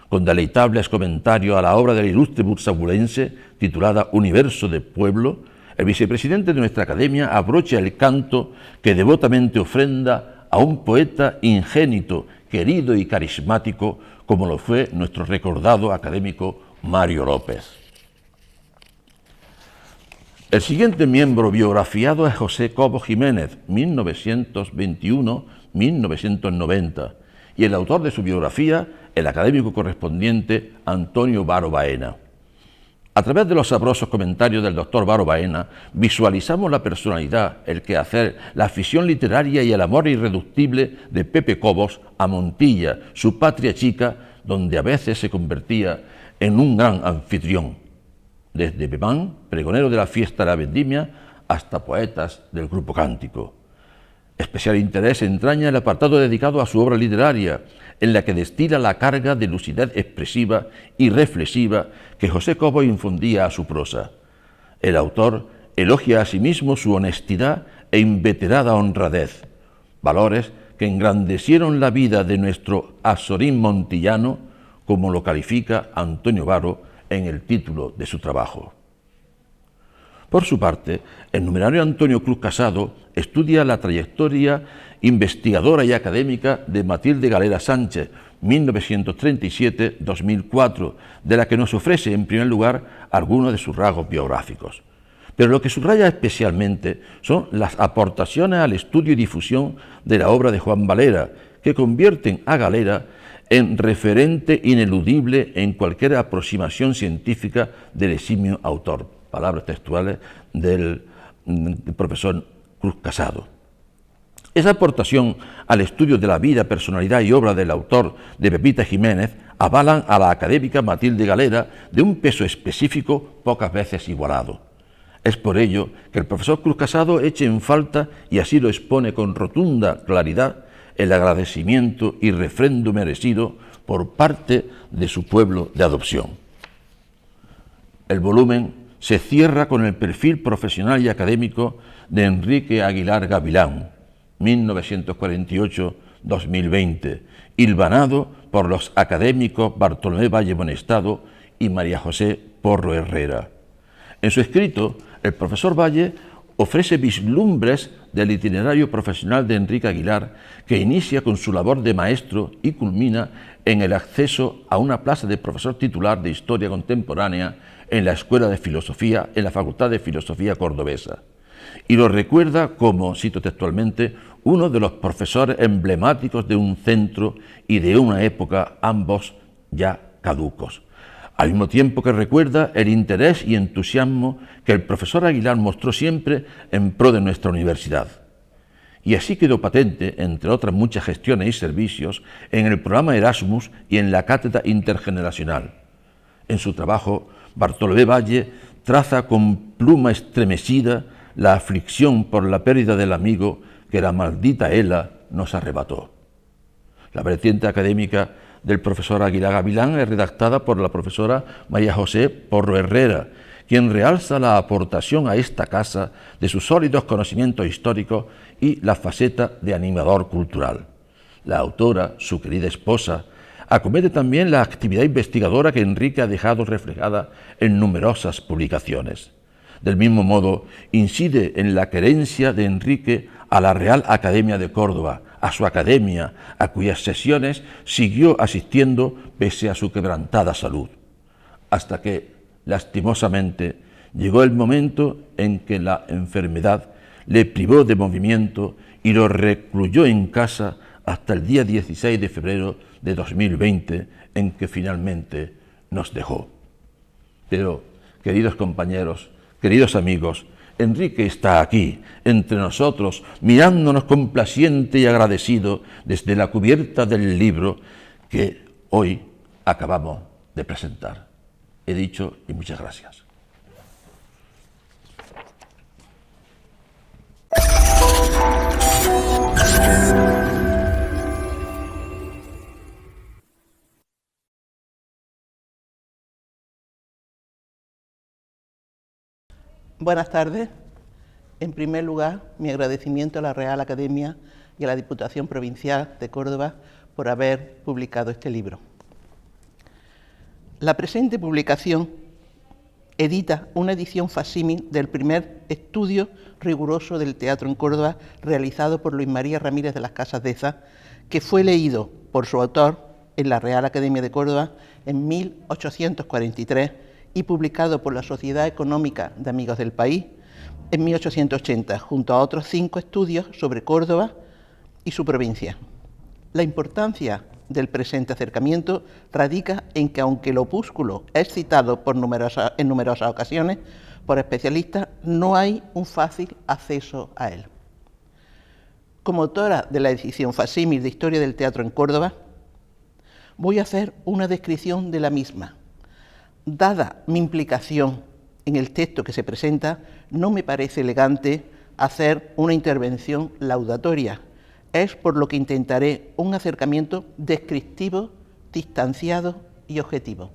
Speaker 4: Con deleitables comentarios a la obra del ilustre bursabulense, titulada Universo de Pueblo, el vicepresidente de nuestra academia abrocha el canto que devotamente ofrenda a un poeta ingénito, querido y carismático, como lo fue nuestro recordado académico Mario López. El siguiente miembro biografiado es José Cobo Jiménez, 1921-1990, y el autor de su biografía, el académico correspondiente Antonio Varo Baena. A través de los sabrosos comentarios del doctor Varo Baena, visualizamos la personalidad, el quehacer, la afición literaria y el amor irreductible de Pepe Cobos a Montilla, su patria chica, donde a veces se convertía en un gran anfitrión, desde Pepán, pregonero de la fiesta de la vendimia, hasta poetas del grupo Cántico. Especial interés entraña el apartado dedicado a su obra literaria, en la que destila la carga de lucidez expresiva y reflexiva que José Cobo infundía a su prosa. El autor elogia asimismo su honestidad e inveterada honradez. valores que engrandecieron la vida de nuestro Azorín montillano, como lo califica Antonio Varo en el título de su trabajo. Por su parte, el numerario Antonio Cruz Casado estudia la trayectoria investigadora y académica de Matilde Galera Sánchez, 1937-2004, de la que nos ofrece en primer lugar algunos de sus rasgos biográficos. Pero lo que subraya especialmente son las aportaciones al estudio y difusión de la obra de Juan Valera, que convierten a Galera en referente ineludible en cualquier aproximación científica del eximio autor. Palabras textuales del profesor Cruz Casado. Esa aportación al estudio de la vida, personalidad y obra del autor de Pepita Jiménez avalan a la académica Matilde Galera de un peso específico pocas veces igualado. Es por ello que el profesor Cruz Casado echa en falta, y así lo expone con rotunda claridad, el agradecimiento y refrendo merecido por parte de su pueblo de adopción. El volumen se cierra con el perfil profesional y académico de Enrique Aguilar Gavilán, 1948-2020, hilvanado por los académicos Bartolomé Valle Bonestado y María José Porro Herrera. En su escrito, el profesor Valle ofrece vislumbres del itinerario profesional de Enrique Aguilar, que inicia con su labor de maestro y culmina en el acceso a una plaza de profesor titular de Historia Contemporánea en la Escuela de Filosofía, en la Facultad de Filosofía Cordobesa. Y lo recuerda como, cito textualmente, uno de los profesores emblemáticos de un centro y de una época, ambos ya caducos. Al mismo tiempo que recuerda el interés y entusiasmo que el profesor Aguilar mostró siempre en pro de nuestra universidad. Y así quedó patente, entre otras muchas gestiones y servicios, en el programa Erasmus y en la cátedra intergeneracional. En su trabajo, Bartolomé Valle traza con pluma estremecida la aflicción por la pérdida del amigo que la maldita ELA nos arrebató. La vertiente académica del profesor Aguilar Gavilán es redactada por la profesora María José Porro Herrera, quien realza la aportación a esta casa de sus sólidos conocimientos históricos y la faceta de animador cultural. La autora, su querida esposa, acomete también la actividad investigadora que Enrique ha dejado reflejada en numerosas publicaciones. Del mismo modo, incide en la querencia de Enrique a la Real Academia de Córdoba, a su academia, a cuyas sesiones siguió asistiendo pese a su quebrantada salud, hasta que, lastimosamente, llegó el momento en que la enfermedad le privó de movimiento y lo recluyó en casa hasta el día 16 de febrero de 2020, en que finalmente nos dejó. Pero, queridos compañeros, queridos amigos, Enrique está aquí, entre nosotros, mirándonos complaciente y agradecido desde la cubierta del libro que hoy acabamos de presentar. He dicho y muchas gracias.
Speaker 5: Buenas tardes. En primer lugar, mi agradecimiento a la Real Academia y a la Diputación Provincial de Córdoba por haber publicado este libro. La presente publicación edita una edición facsímil del primer estudio riguroso del teatro en Córdoba realizado por Luis María Ramírez de las Casas Deza, que fue leído por su autor en la Real Academia de Córdoba en 1843 y publicado por la Sociedad Económica de Amigos del País en 1880, junto a otros 5 estudios sobre Córdoba y su provincia. La importancia del presente acercamiento radica en que, aunque el opúsculo es citado en numerosas ocasiones por especialistas, no hay un fácil acceso a él. Como autora de la edición facsímil de Historia del Teatro en Córdoba, voy a hacer una descripción de la misma. Dada mi implicación en el texto que se presenta, no me parece elegante hacer una intervención laudatoria. Es por lo que intentaré un acercamiento descriptivo, distanciado y objetivo.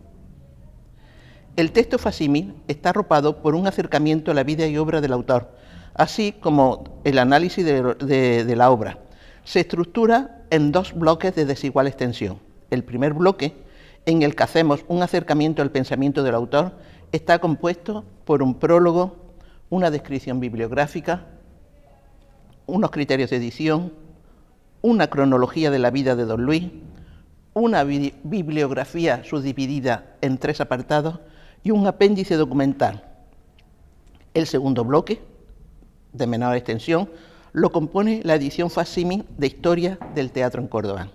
Speaker 5: El texto facsímil está arropado por un acercamiento a la vida y obra del autor, así como el análisis de la obra, Se estructura en 2 bloques de desigual extensión. El primer bloque, en el que hacemos un acercamiento al pensamiento del autor, está compuesto por un prólogo, una descripción bibliográfica, unos criterios de edición, una cronología de la vida de don Luis, una bibliografía subdividida en 3 apartados y un apéndice documental. El segundo bloque, de menor extensión, lo compone la edición facsímil de Historia del Teatro en Córdoba.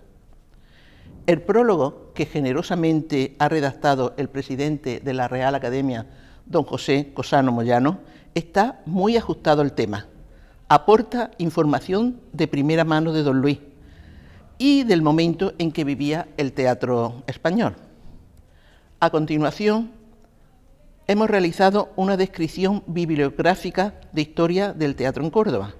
Speaker 5: El prólogo, que generosamente ha redactado el presidente de la Real Academia, don José Cosano Moyano, está muy ajustado al tema. Aporta información de primera mano de don Luis y del momento en que vivía el teatro español. A continuación, hemos realizado una descripción bibliográfica de Historia del Teatro en Córdoba.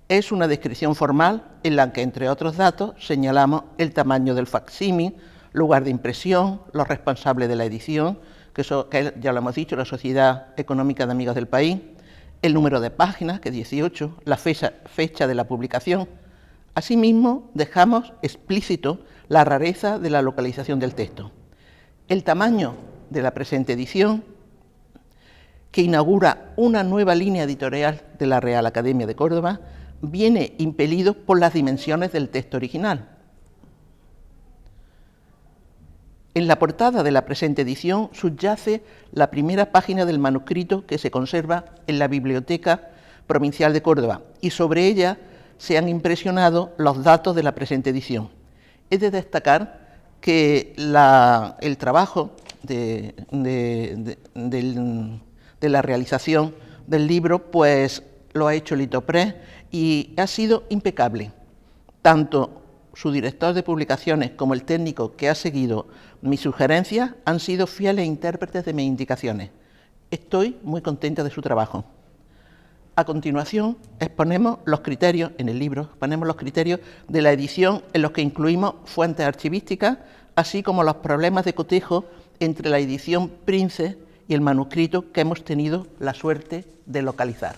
Speaker 5: Es una descripción formal en la que, entre otros datos, señalamos el tamaño del facsímil, lugar de impresión, los responsables de la edición, que ya lo hemos dicho, la Sociedad Económica de Amigos del País, el número de páginas, que es 18, la fecha de la publicación. Asimismo, dejamos explícito la rareza de la localización del texto. El tamaño de la presente edición, que inaugura una nueva línea editorial de la Real Academia de Córdoba, viene impelido por las dimensiones del texto original. En la portada de la presente edición subyace la primera página del manuscrito que se conserva en la Biblioteca Provincial de Córdoba y sobre ella se han impresionado los datos de la presente edición. Es de destacar que el trabajo de la realización del libro pues lo ha hecho Litopress y ha sido impecable. Tanto su director de publicaciones como el técnico que ha seguido mis sugerencias han sido fieles intérpretes de mis indicaciones. Estoy muy contenta de su trabajo. A continuación, exponemos los criterios, en el libro, exponemos los criterios de la edición en los que incluimos fuentes archivísticas, así como los problemas de cotejo entre la edición Prince y el manuscrito que hemos tenido la suerte de localizar.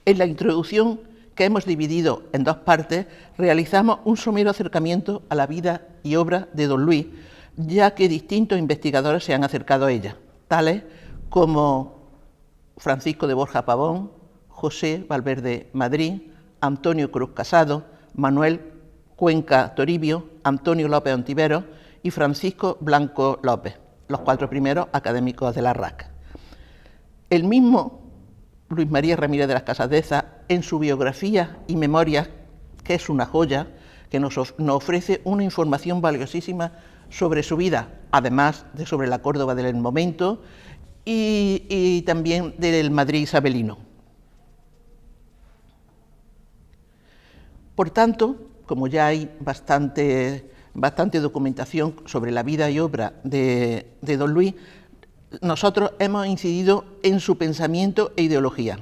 Speaker 5: En la introducción, que hemos dividido en 2 partes, realizamos un somero acercamiento a la vida y obra de don Luis, ya que distintos investigadores se han acercado a ella, tales como Francisco de Borja Pavón, José Valverde Madrid, Antonio Cruz Casado, Manuel Cuenca Toribio, Antonio López Ontiveros y Francisco Blanco López, los 4 primeros académicos de la RAC. El mismo Luis María Ramírez de las Casas Deza, en su biografía y memorias, que es una joya, que nos ofrece una información valiosísima sobre su vida, además de sobre la Córdoba del momento y también del Madrid isabelino. Por tanto, como ya hay bastante documentación sobre la vida y obra de don Luis, nosotros hemos incidido en su pensamiento e ideología.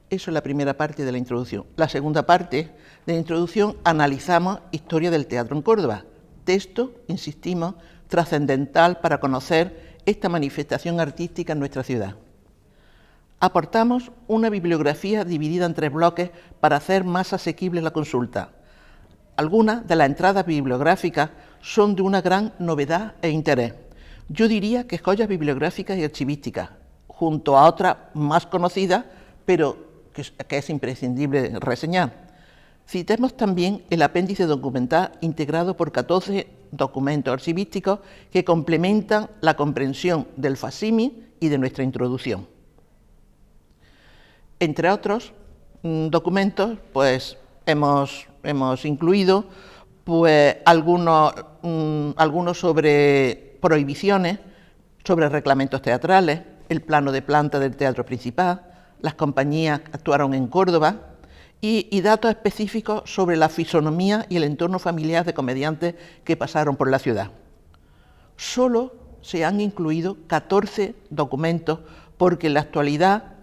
Speaker 5: Eso es la primera parte de la introducción. La segunda parte de la introducción analizamos Historia del Teatro en Córdoba, texto, insistimos, trascendental para conocer esta manifestación artística en nuestra ciudad. Aportamos una bibliografía dividida en 3 bloques para hacer más asequible la consulta. Algunas de las entradas bibliográficas son de una gran novedad e interés. Yo diría que joyas bibliográficas y archivísticas, junto a otras más conocidas, pero que es imprescindible reseñar. Citemos también el apéndice documental integrado por 14 documentos archivísticos que complementan la comprensión del facsímil y de nuestra introducción. Entre otros documentos, pues hemos incluido pues, algunos sobre prohibiciones, sobre reglamentos teatrales, el plano de planta del teatro principal, las compañías que actuaron en Córdoba y datos específicos sobre la fisonomía y el entorno familiar de comediantes que pasaron por la ciudad. Solo se han incluido 14 documentos porque en la actualidad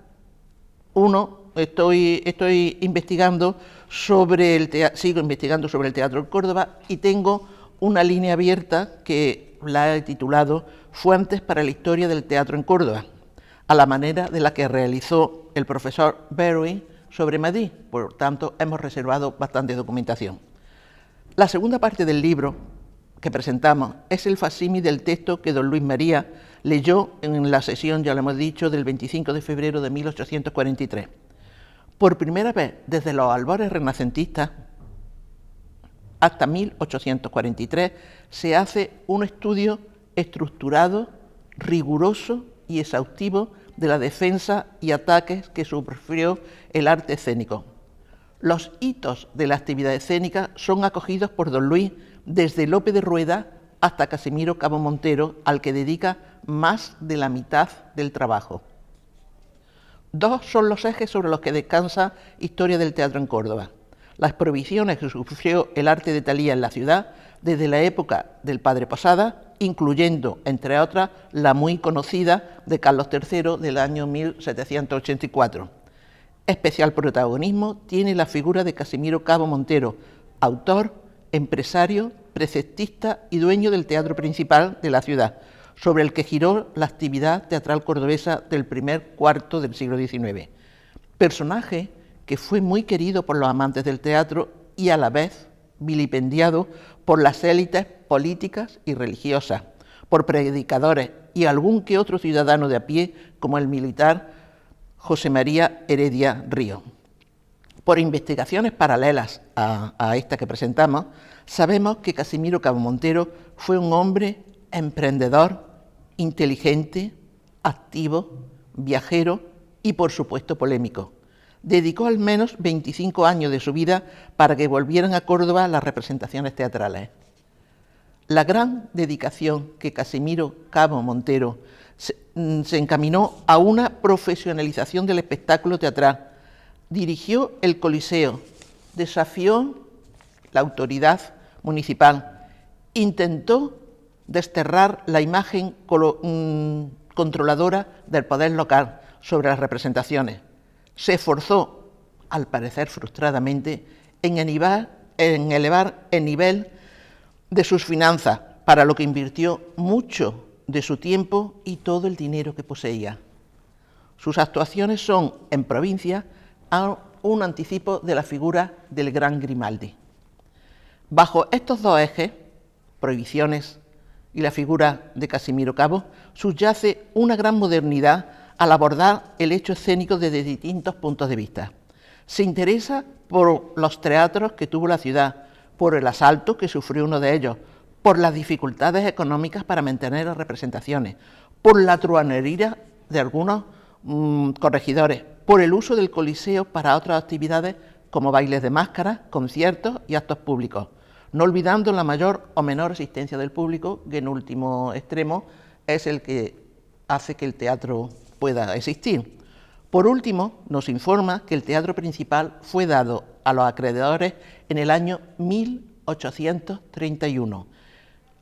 Speaker 5: estoy investigando sigo investigando sobre el teatro en Córdoba y tengo una línea abierta que la he titulado Fuentes para la historia del teatro en Córdoba, a la manera de la que realizó el profesor Berry sobre Madrid, por tanto hemos reservado bastante documentación. La segunda parte del libro que presentamos es el facsímil del texto que don Luis María leyó en la sesión, ya lo hemos dicho, del 25 de febrero de 1843. Por primera vez desde los albores renacentistas hasta 1843 se hace un estudio estructurado, riguroso y exhaustivo de la defensa y ataques que sufrió el arte escénico. Los hitos de la actividad escénica son acogidos por don Luis desde Lope de Rueda hasta Casimiro Cabo Montero, al que dedica más de la mitad del trabajo. Dos son los ejes sobre los que descansa Historia del Teatro en Córdoba: las prohibiciones que sufrió el arte de Thalía en la ciudad desde la época del padre Posada, incluyendo, entre otras, la muy conocida de Carlos III del año 1784. Especial protagonismo tiene la figura de Casimiro Cabo Montero, autor, empresario, preceptista y dueño del teatro principal de la ciudad, sobre el que giró la actividad teatral cordobesa del primer cuarto del siglo XIX. Personaje que fue muy querido por los amantes del teatro y a la vez vilipendiado por las élites políticas y religiosas, por predicadores y algún que otro ciudadano de a pie, como el militar José María Heredia Río. Por investigaciones paralelas a esta que presentamos, sabemos que Casimiro Cabo Montero fue un hombre emprendedor, inteligente, activo, viajero y, por supuesto, polémico. Dedicó al menos 25 años de su vida para que volvieran a Córdoba las representaciones teatrales. La gran dedicación que Casimiro Cabo Montero se encaminó a una profesionalización del espectáculo teatral. Dirigió el Coliseo, desafió la autoridad municipal, intentó desterrar la imagen controladora del poder local sobre las representaciones. Se esforzó, al parecer frustradamente, en elevar el nivel de sus finanzas, para lo que invirtió mucho de su tiempo y todo el dinero que poseía. Sus actuaciones son, en provincia, un anticipo de la figura del gran Grimaldi. Bajo estos dos ejes, prohibiciones y la figura de Casimiro Cabo, subyace una gran modernidad al abordar el hecho escénico desde distintos puntos de vista. Se interesa por los teatros que tuvo la ciudad, por el asalto que sufrió uno de ellos, por las dificultades económicas para mantener las representaciones, por la truhanería de algunos corregidores, por el uso del Coliseo para otras actividades como bailes de máscaras, conciertos y actos públicos, no olvidando la mayor o menor asistencia del público, que en último extremo es el que hace que el teatro pueda existir. Por último, nos informa que el teatro principal fue dado a los acreedores en el año 1831,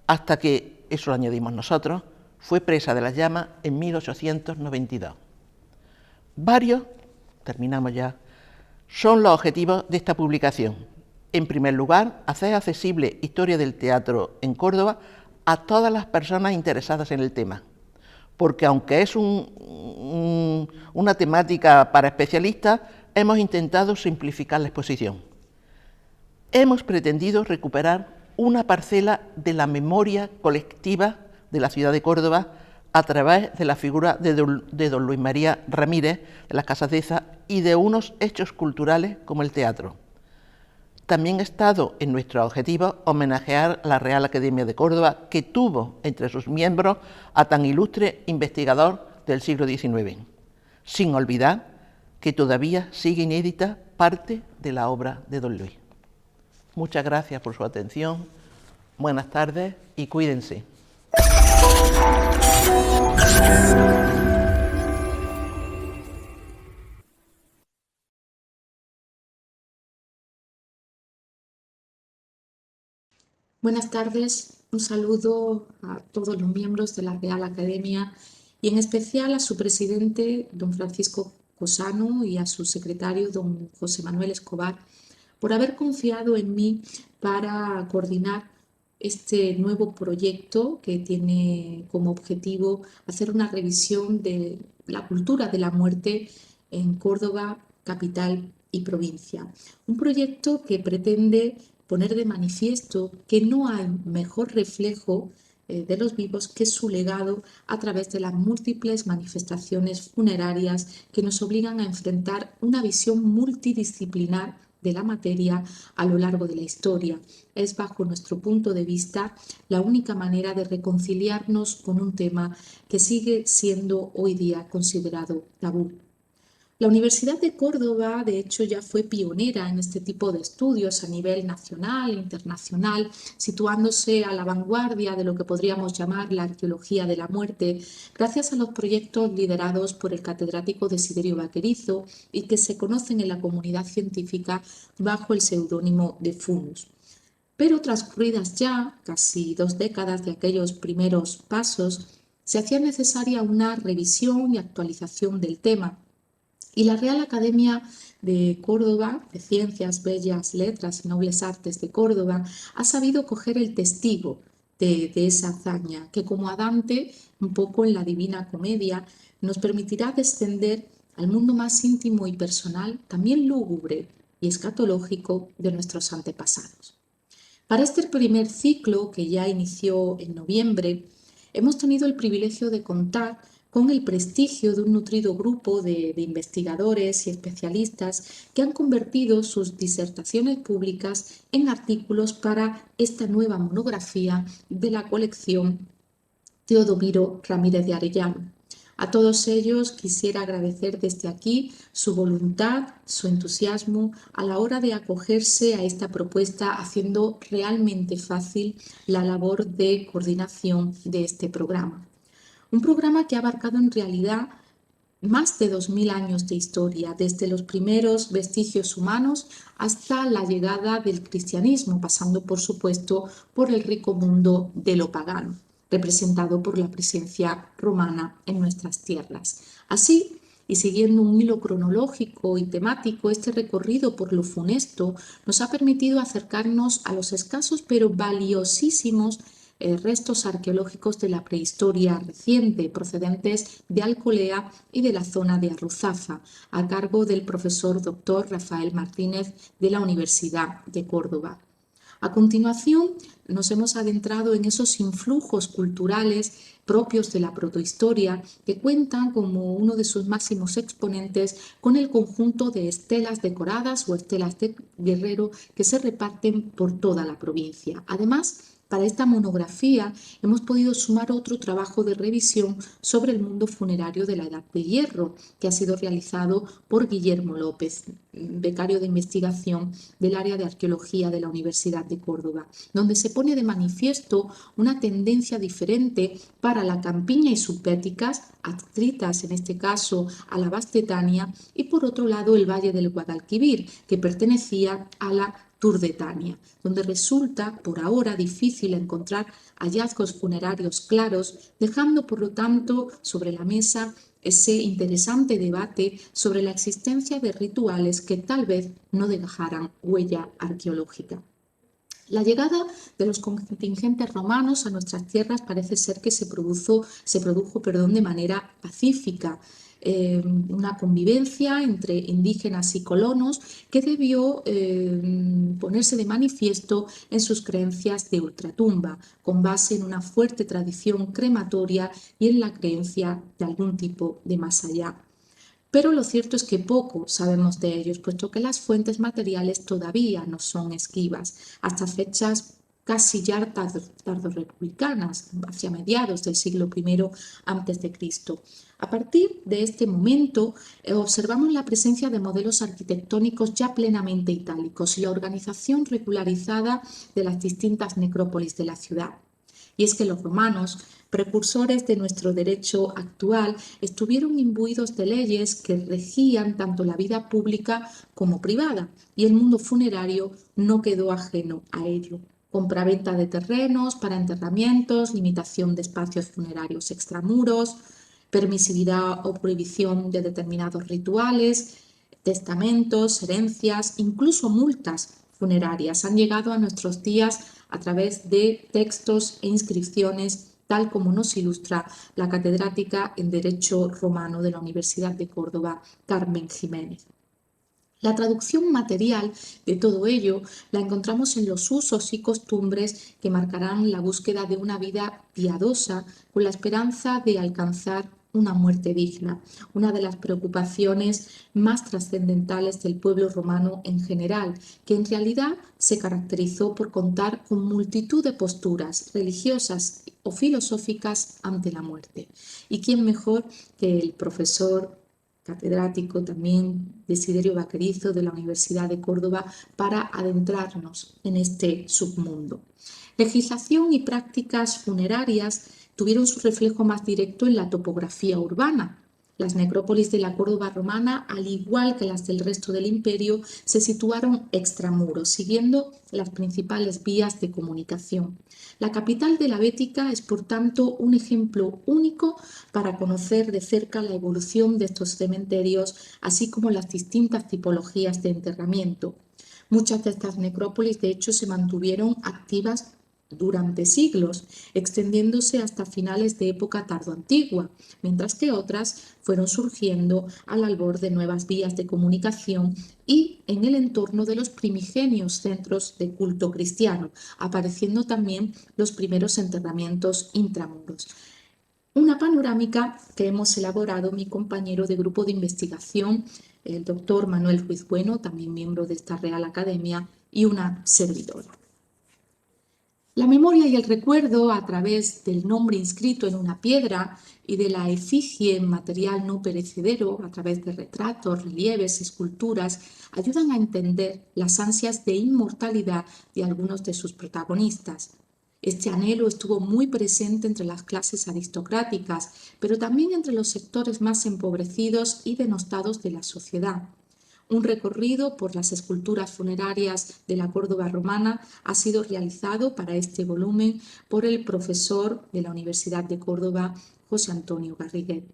Speaker 5: hasta que, eso lo añadimos nosotros, fue presa de las llamas en 1892. Varios, terminamos ya, son los objetivos de esta publicación. En primer lugar, hacer accesible Historia del Teatro en Córdoba a todas las personas interesadas en el tema, porque aunque es una temática para especialistas, hemos intentado simplificar la exposición. Hemos pretendido recuperar una parcela de la memoria colectiva de la ciudad de Córdoba a través de la figura de don Luis María Ramírez de las Casas Deza y de unos hechos culturales como el teatro. También ha estado en nuestro objetivo homenajear a la Real Academia de Córdoba, que tuvo entre sus miembros a tan ilustre investigador del siglo XIX, sin olvidar que todavía sigue inédita parte de la obra de don Luis. Muchas gracias por su atención, buenas tardes y cuídense.
Speaker 6: Buenas tardes, un saludo a todos los miembros de la Real Academia y en especial a su presidente, don Francisco Cosano, y a su secretario, don José Manuel Escobar, por haber confiado en mí para coordinar este nuevo proyecto que tiene como objetivo hacer una revisión de la cultura de la muerte en Córdoba, capital y provincia. Un proyecto que pretende poner de manifiesto que no hay mejor reflejo de los vivos que su legado a través de las múltiples manifestaciones funerarias que nos obligan a enfrentar una visión multidisciplinar de la materia a lo largo de la historia. Es, bajo nuestro punto de vista, la única manera de reconciliarnos con un tema que sigue siendo hoy día considerado tabú. La Universidad de Córdoba, de hecho, ya fue pionera en este tipo de estudios a nivel nacional e internacional, situándose a la vanguardia de lo que podríamos llamar la arqueología de la muerte, gracias a los proyectos liderados por el catedrático Desiderio Vaquerizo y que se conocen en la comunidad científica bajo el seudónimo de FUNUS. Pero transcurridas ya casi 2 décadas de aquellos primeros pasos, se hacía necesaria una revisión y actualización del tema. Y la Real Academia de Córdoba, de Ciencias, Bellas Letras y Nobles Artes de Córdoba, ha sabido coger el testigo de esa hazaña, que como a Dante, un poco en la Divina Comedia, nos permitirá descender al mundo más íntimo y personal, también lúgubre y escatológico, de nuestros antepasados. Para este primer ciclo, que ya inició en noviembre, hemos tenido el privilegio de contar con el prestigio de un nutrido grupo de investigadores y especialistas que han convertido sus disertaciones públicas en artículos para esta nueva monografía de la colección Teodomiro Ramírez de Arellano. A todos ellos quisiera agradecer desde aquí su voluntad, su entusiasmo a la hora de acogerse a esta propuesta, haciendo realmente fácil la labor de coordinación de este programa. Un programa que ha abarcado en realidad más de 2000 años de historia, desde los primeros vestigios humanos hasta la llegada del cristianismo, pasando por supuesto por el rico mundo de lo pagano, representado por la presencia romana en nuestras tierras. Así, y siguiendo un hilo cronológico y temático, este recorrido por lo funesto nos ha permitido acercarnos a los escasos pero valiosísimos restos arqueológicos de la prehistoria reciente, procedentes de Alcolea y de la zona de Arruzafa, a cargo del profesor Dr. Rafael Martínez de la Universidad de Córdoba. A continuación, nos hemos adentrado en esos influjos culturales propios de la protohistoria que cuentan como uno de sus máximos exponentes con el conjunto de estelas decoradas o estelas de guerrero que se reparten por toda la provincia. Además, para esta monografía hemos podido sumar otro trabajo de revisión sobre el mundo funerario de la Edad de Hierro, que ha sido realizado por Guillermo López, becario de investigación del área de arqueología de la Universidad de Córdoba, donde se pone de manifiesto una tendencia diferente para la campiña y subéticas, adscritas en este caso a la Bastetania, y por otro lado el Valle del Guadalquivir, que pertenecía a la Turdetania, donde resulta por ahora difícil encontrar hallazgos funerarios claros, dejando por lo tanto sobre la mesa ese interesante debate sobre la existencia de rituales que tal vez no dejaran huella arqueológica. La llegada de los contingentes romanos a nuestras tierras parece ser que se produjo de manera pacífica, una convivencia entre indígenas y colonos que debió ponerse de manifiesto en sus creencias de ultratumba, con base en una fuerte tradición crematoria y en la creencia de algún tipo de más allá. Pero lo cierto es que poco sabemos de ellos, puesto que las fuentes materiales todavía no son esquivas, hasta fechas casi ya tardorrepublicanas, hacia mediados del siglo I a.C. A partir de este momento observamos la presencia de modelos arquitectónicos ya plenamente itálicos y la organización regularizada de las distintas necrópolis de la ciudad. Y es que los romanos, precursores de nuestro derecho actual, estuvieron imbuidos de leyes que regían tanto la vida pública como privada, y el mundo funerario no quedó ajeno a ello. Compraventa de terrenos para enterramientos, limitación de espacios funerarios extramuros, permisividad o prohibición de determinados rituales, testamentos, herencias, incluso multas funerarias han llegado a nuestros días a través de textos e inscripciones, tal como nos ilustra la catedrática en Derecho Romano de la Universidad de Córdoba, Carmen Jiménez. La traducción material de todo ello la encontramos en los usos y costumbres que marcarán la búsqueda de una vida piadosa con la esperanza de alcanzar una muerte digna, una de las preocupaciones más trascendentales del pueblo romano en general, que en realidad se caracterizó por contar con multitud de posturas religiosas o filosóficas ante la muerte. ¿Y quién mejor que el profesor catedrático también Desiderio Vaquerizo de la Universidad de Córdoba para adentrarnos en este submundo? Legislación y prácticas funerarias tuvieron su reflejo más directo en la topografía urbana. Las necrópolis de la Córdoba romana, al igual que las del resto del imperio, se situaron extramuros, siguiendo las principales vías de comunicación. La capital de la Bética es, por tanto, un ejemplo único para conocer de cerca la evolución de estos cementerios, así como las distintas tipologías de enterramiento. Muchas de estas necrópolis, de hecho, se mantuvieron activas durante siglos, extendiéndose hasta finales de época tardoantigua, mientras que otras fueron surgiendo al albor de nuevas vías de comunicación y en el entorno de los primigenios centros de culto cristiano, apareciendo también los primeros enterramientos intramuros. Una panorámica que hemos elaborado mi compañero de grupo de investigación, el doctor Manuel Ruiz Bueno, también miembro de esta Real Academia, y una servidora. La memoria y el recuerdo, a través del nombre inscrito en una piedra y de la efigie en material no perecedero, a través de retratos, relieves, esculturas, ayudan a entender las ansias de inmortalidad de algunos de sus protagonistas. Este anhelo estuvo muy presente entre las clases aristocráticas, pero también entre los sectores más empobrecidos y denostados de la sociedad. Un recorrido por las esculturas funerarias de la Córdoba romana ha sido realizado para este volumen por el profesor de la Universidad de Córdoba, José Antonio Garriguet.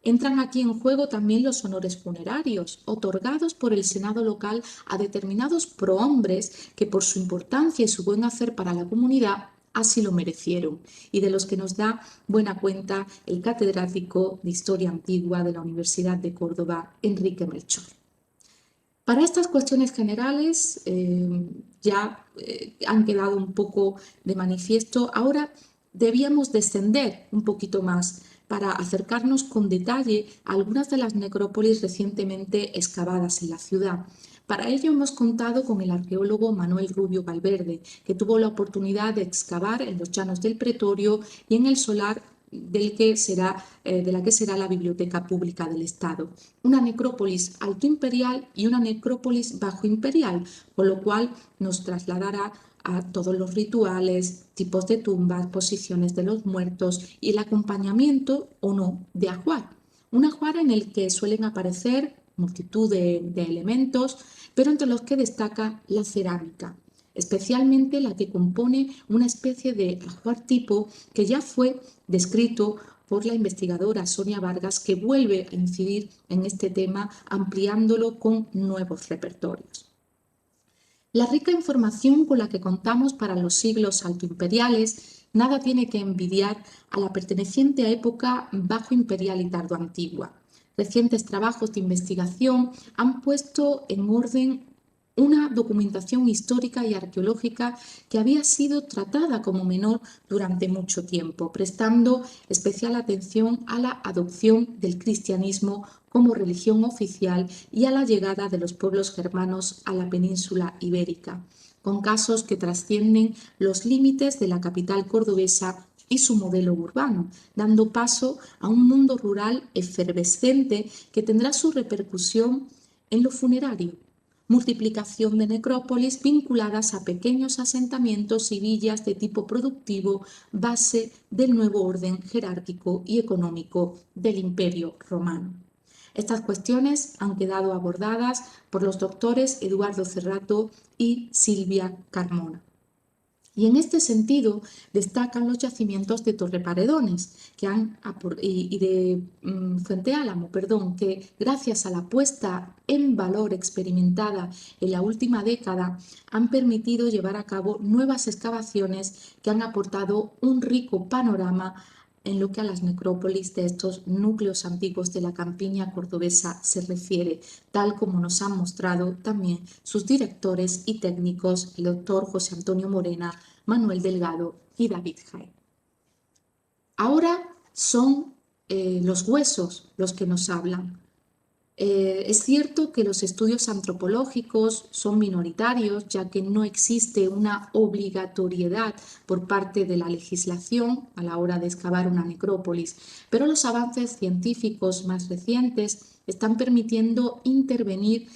Speaker 6: Entran aquí en juego también los honores funerarios, otorgados por el Senado local a determinados prohombres que por su importancia y su buen hacer para la comunidad así lo merecieron, y de los que nos da buena cuenta el catedrático de Historia Antigua de la Universidad de Córdoba, Enrique Melchor. Para estas cuestiones generales ya han quedado un poco de manifiesto. Ahora debíamos descender un poquito más para acercarnos con detalle a algunas de las necrópolis recientemente excavadas en la ciudad. Para ello hemos contado con el arqueólogo Manuel Rubio Valverde, que tuvo la oportunidad de excavar en los llanos del Pretorio y en el solar de la que será la Biblioteca Pública del Estado. Una necrópolis altoimperial y una necrópolis bajoimperial, con lo cual nos trasladará a todos los rituales, tipos de tumbas, posiciones de los muertos y el acompañamiento o no de ajuar. Un ajuar en el que suelen aparecer multitud de elementos, pero entre los que destaca la cerámica, especialmente la que compone una especie de ajuar tipo que ya fue descrito por la investigadora Sonia Vargas, que vuelve a incidir en este tema ampliándolo con nuevos repertorios. La rica información con la que contamos para los siglos altoimperiales nada tiene que envidiar a la perteneciente a época bajoimperial y tardoantigua. Recientes trabajos de investigación han puesto en orden una documentación histórica y arqueológica que había sido tratada como menor durante mucho tiempo, prestando especial atención a la adopción del cristianismo como religión oficial y a la llegada de los pueblos germanos a la península ibérica, con casos que trascienden los límites de la capital cordobesa y su modelo urbano, dando paso a un mundo rural efervescente que tendrá su repercusión en lo funerario. Multiplicación de necrópolis vinculadas a pequeños asentamientos y villas de tipo productivo, base del nuevo orden jerárquico y económico del Imperio Romano. Estas cuestiones han quedado abordadas por los doctores Eduardo Cerrato y Silvia Carmona. Y en este sentido destacan los yacimientos de Torreparedones y de Fuente Álamo, que gracias a la puesta en valor experimentada en la última década han permitido llevar a cabo nuevas excavaciones que han aportado un rico panorama en lo que a las necrópolis de estos núcleos antiguos de la campiña cordobesa se refiere, tal como nos han mostrado también sus directores y técnicos, el doctor José Antonio Morena, Manuel Delgado y David Jaén. Ahora son los huesos los que nos hablan. Es cierto que los estudios antropológicos son minoritarios, ya que no existe una obligatoriedad por parte de la legislación a la hora de excavar una necrópolis, pero los avances científicos más recientes están permitiendo intervenir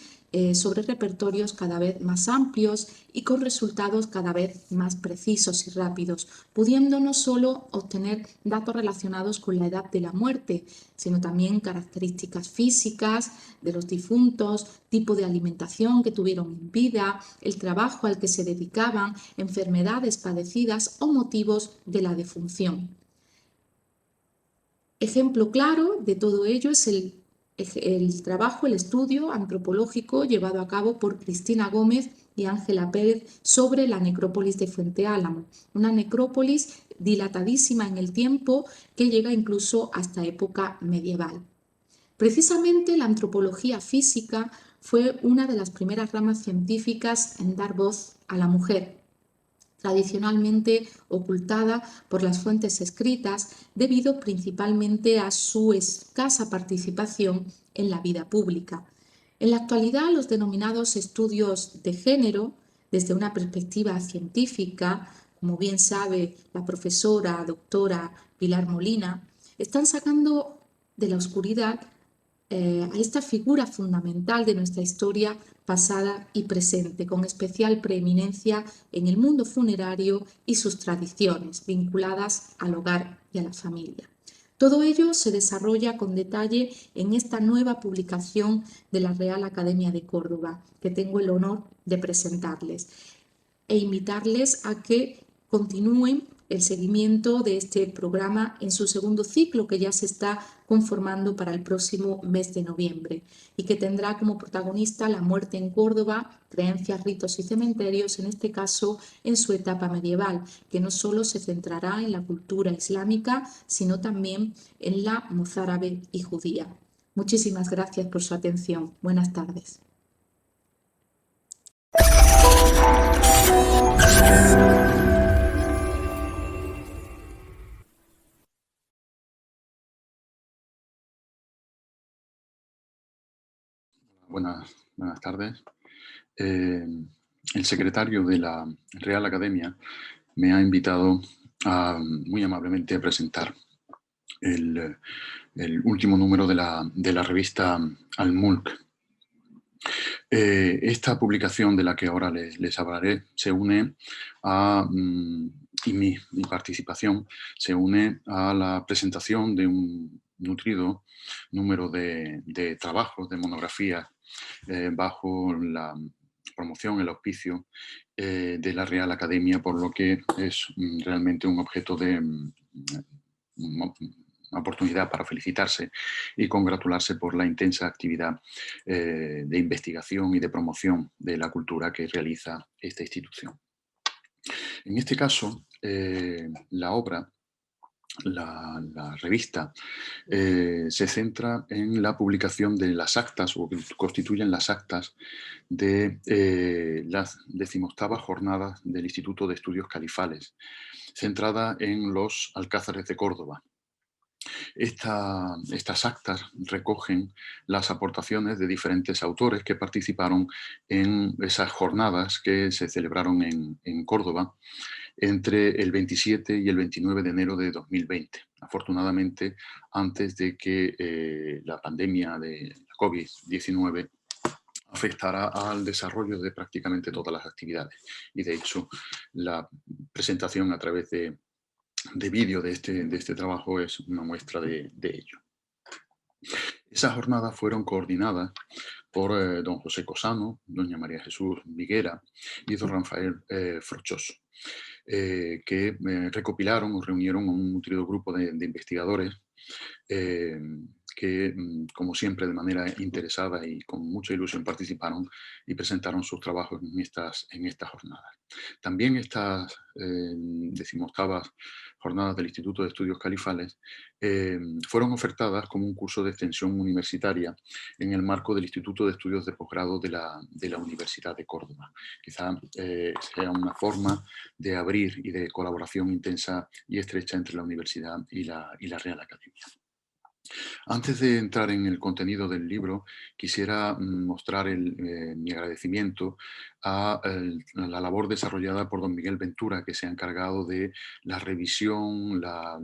Speaker 6: sobre repertorios cada vez más amplios y con resultados cada vez más precisos y rápidos, pudiendo no solo obtener datos relacionados con la edad de la muerte, sino también características físicas de los difuntos, tipo de alimentación que tuvieron en vida, el trabajo al que se dedicaban, enfermedades padecidas o motivos de la defunción. Ejemplo claro de todo ello es el trabajo, el estudio antropológico llevado a cabo por Cristina Gómez y Ángela Pérez sobre la necrópolis de Fuente Álamo, una necrópolis dilatadísima en el tiempo que llega incluso hasta época medieval. Precisamente la antropología física fue una de las primeras ramas científicas en dar voz a la mujer, tradicionalmente ocultada por las fuentes escritas debido principalmente a su escasa participación en la vida pública. En la actualidad, los denominados estudios de género, desde una perspectiva científica, como bien sabe la profesora doctora Pilar Molina, están sacando de la oscuridad a esta figura fundamental de nuestra historia pasada y presente, con especial preeminencia en el mundo funerario y sus tradiciones vinculadas al hogar y a la familia. Todo ello se desarrolla con detalle en esta nueva publicación de la Real Academia de Córdoba, que tengo el honor de presentarles, e invitarles a que continúen el seguimiento de este programa en su segundo ciclo, que ya se está conformando para el próximo mes de noviembre y que tendrá como protagonista la muerte en Córdoba, creencias, ritos y cementerios, en este caso en su etapa medieval, que no solo se centrará en la cultura islámica, sino también en la mozárabe y judía. Muchísimas gracias por su atención. Buenas tardes.
Speaker 2: Buenas tardes. El secretario de la Real Academia me ha invitado muy amablemente a presentar el último número de la revista Al-Mulk. Esta publicación de la que ahora les hablaré se une a, y mi participación se une a la presentación de un nutrido número de trabajos, de monografías, bajo la promoción, el auspicio de la Real Academia, por lo que es realmente un objeto de una oportunidad para felicitarse y congratularse por la intensa actividad de investigación y de promoción de la cultura que realiza esta institución. En este caso, la obra, la revista, se centra en la publicación de las actas, o que constituyen las actas de las 18ª jornadas del Instituto de Estudios Califales, centrada en los alcázares de Córdoba. Estas actas recogen las aportaciones de diferentes autores que participaron en esas jornadas que se celebraron en Córdoba entre el 27 y el 29 de enero de 2020, afortunadamente antes de que la pandemia de la COVID-19 afectará al desarrollo de prácticamente todas las actividades. Y de hecho, la presentación a través de vídeo de este trabajo es una muestra de ello. Esas jornadas fueron coordinadas por don José Cosano, doña María Jesús Viguera y don Rafael Frochoso, que recopilaron o reunieron un nutrido grupo de investigadores que, como siempre, de manera interesada y con mucha ilusión participaron y presentaron sus trabajos en estas jornadas. También estas 18ª jornadas del Instituto de Estudios Califales, fueron ofertadas como un curso de extensión universitaria en el marco del Instituto de Estudios de Posgrado de la Universidad de Córdoba. Quizá sea una forma de abrir y de colaboración intensa y estrecha entre la universidad y la Real Academia. Antes de entrar en el contenido del libro, quisiera mostrar mi agradecimiento a la labor desarrollada por don Miguel Ventura, que se ha encargado de la revisión, ha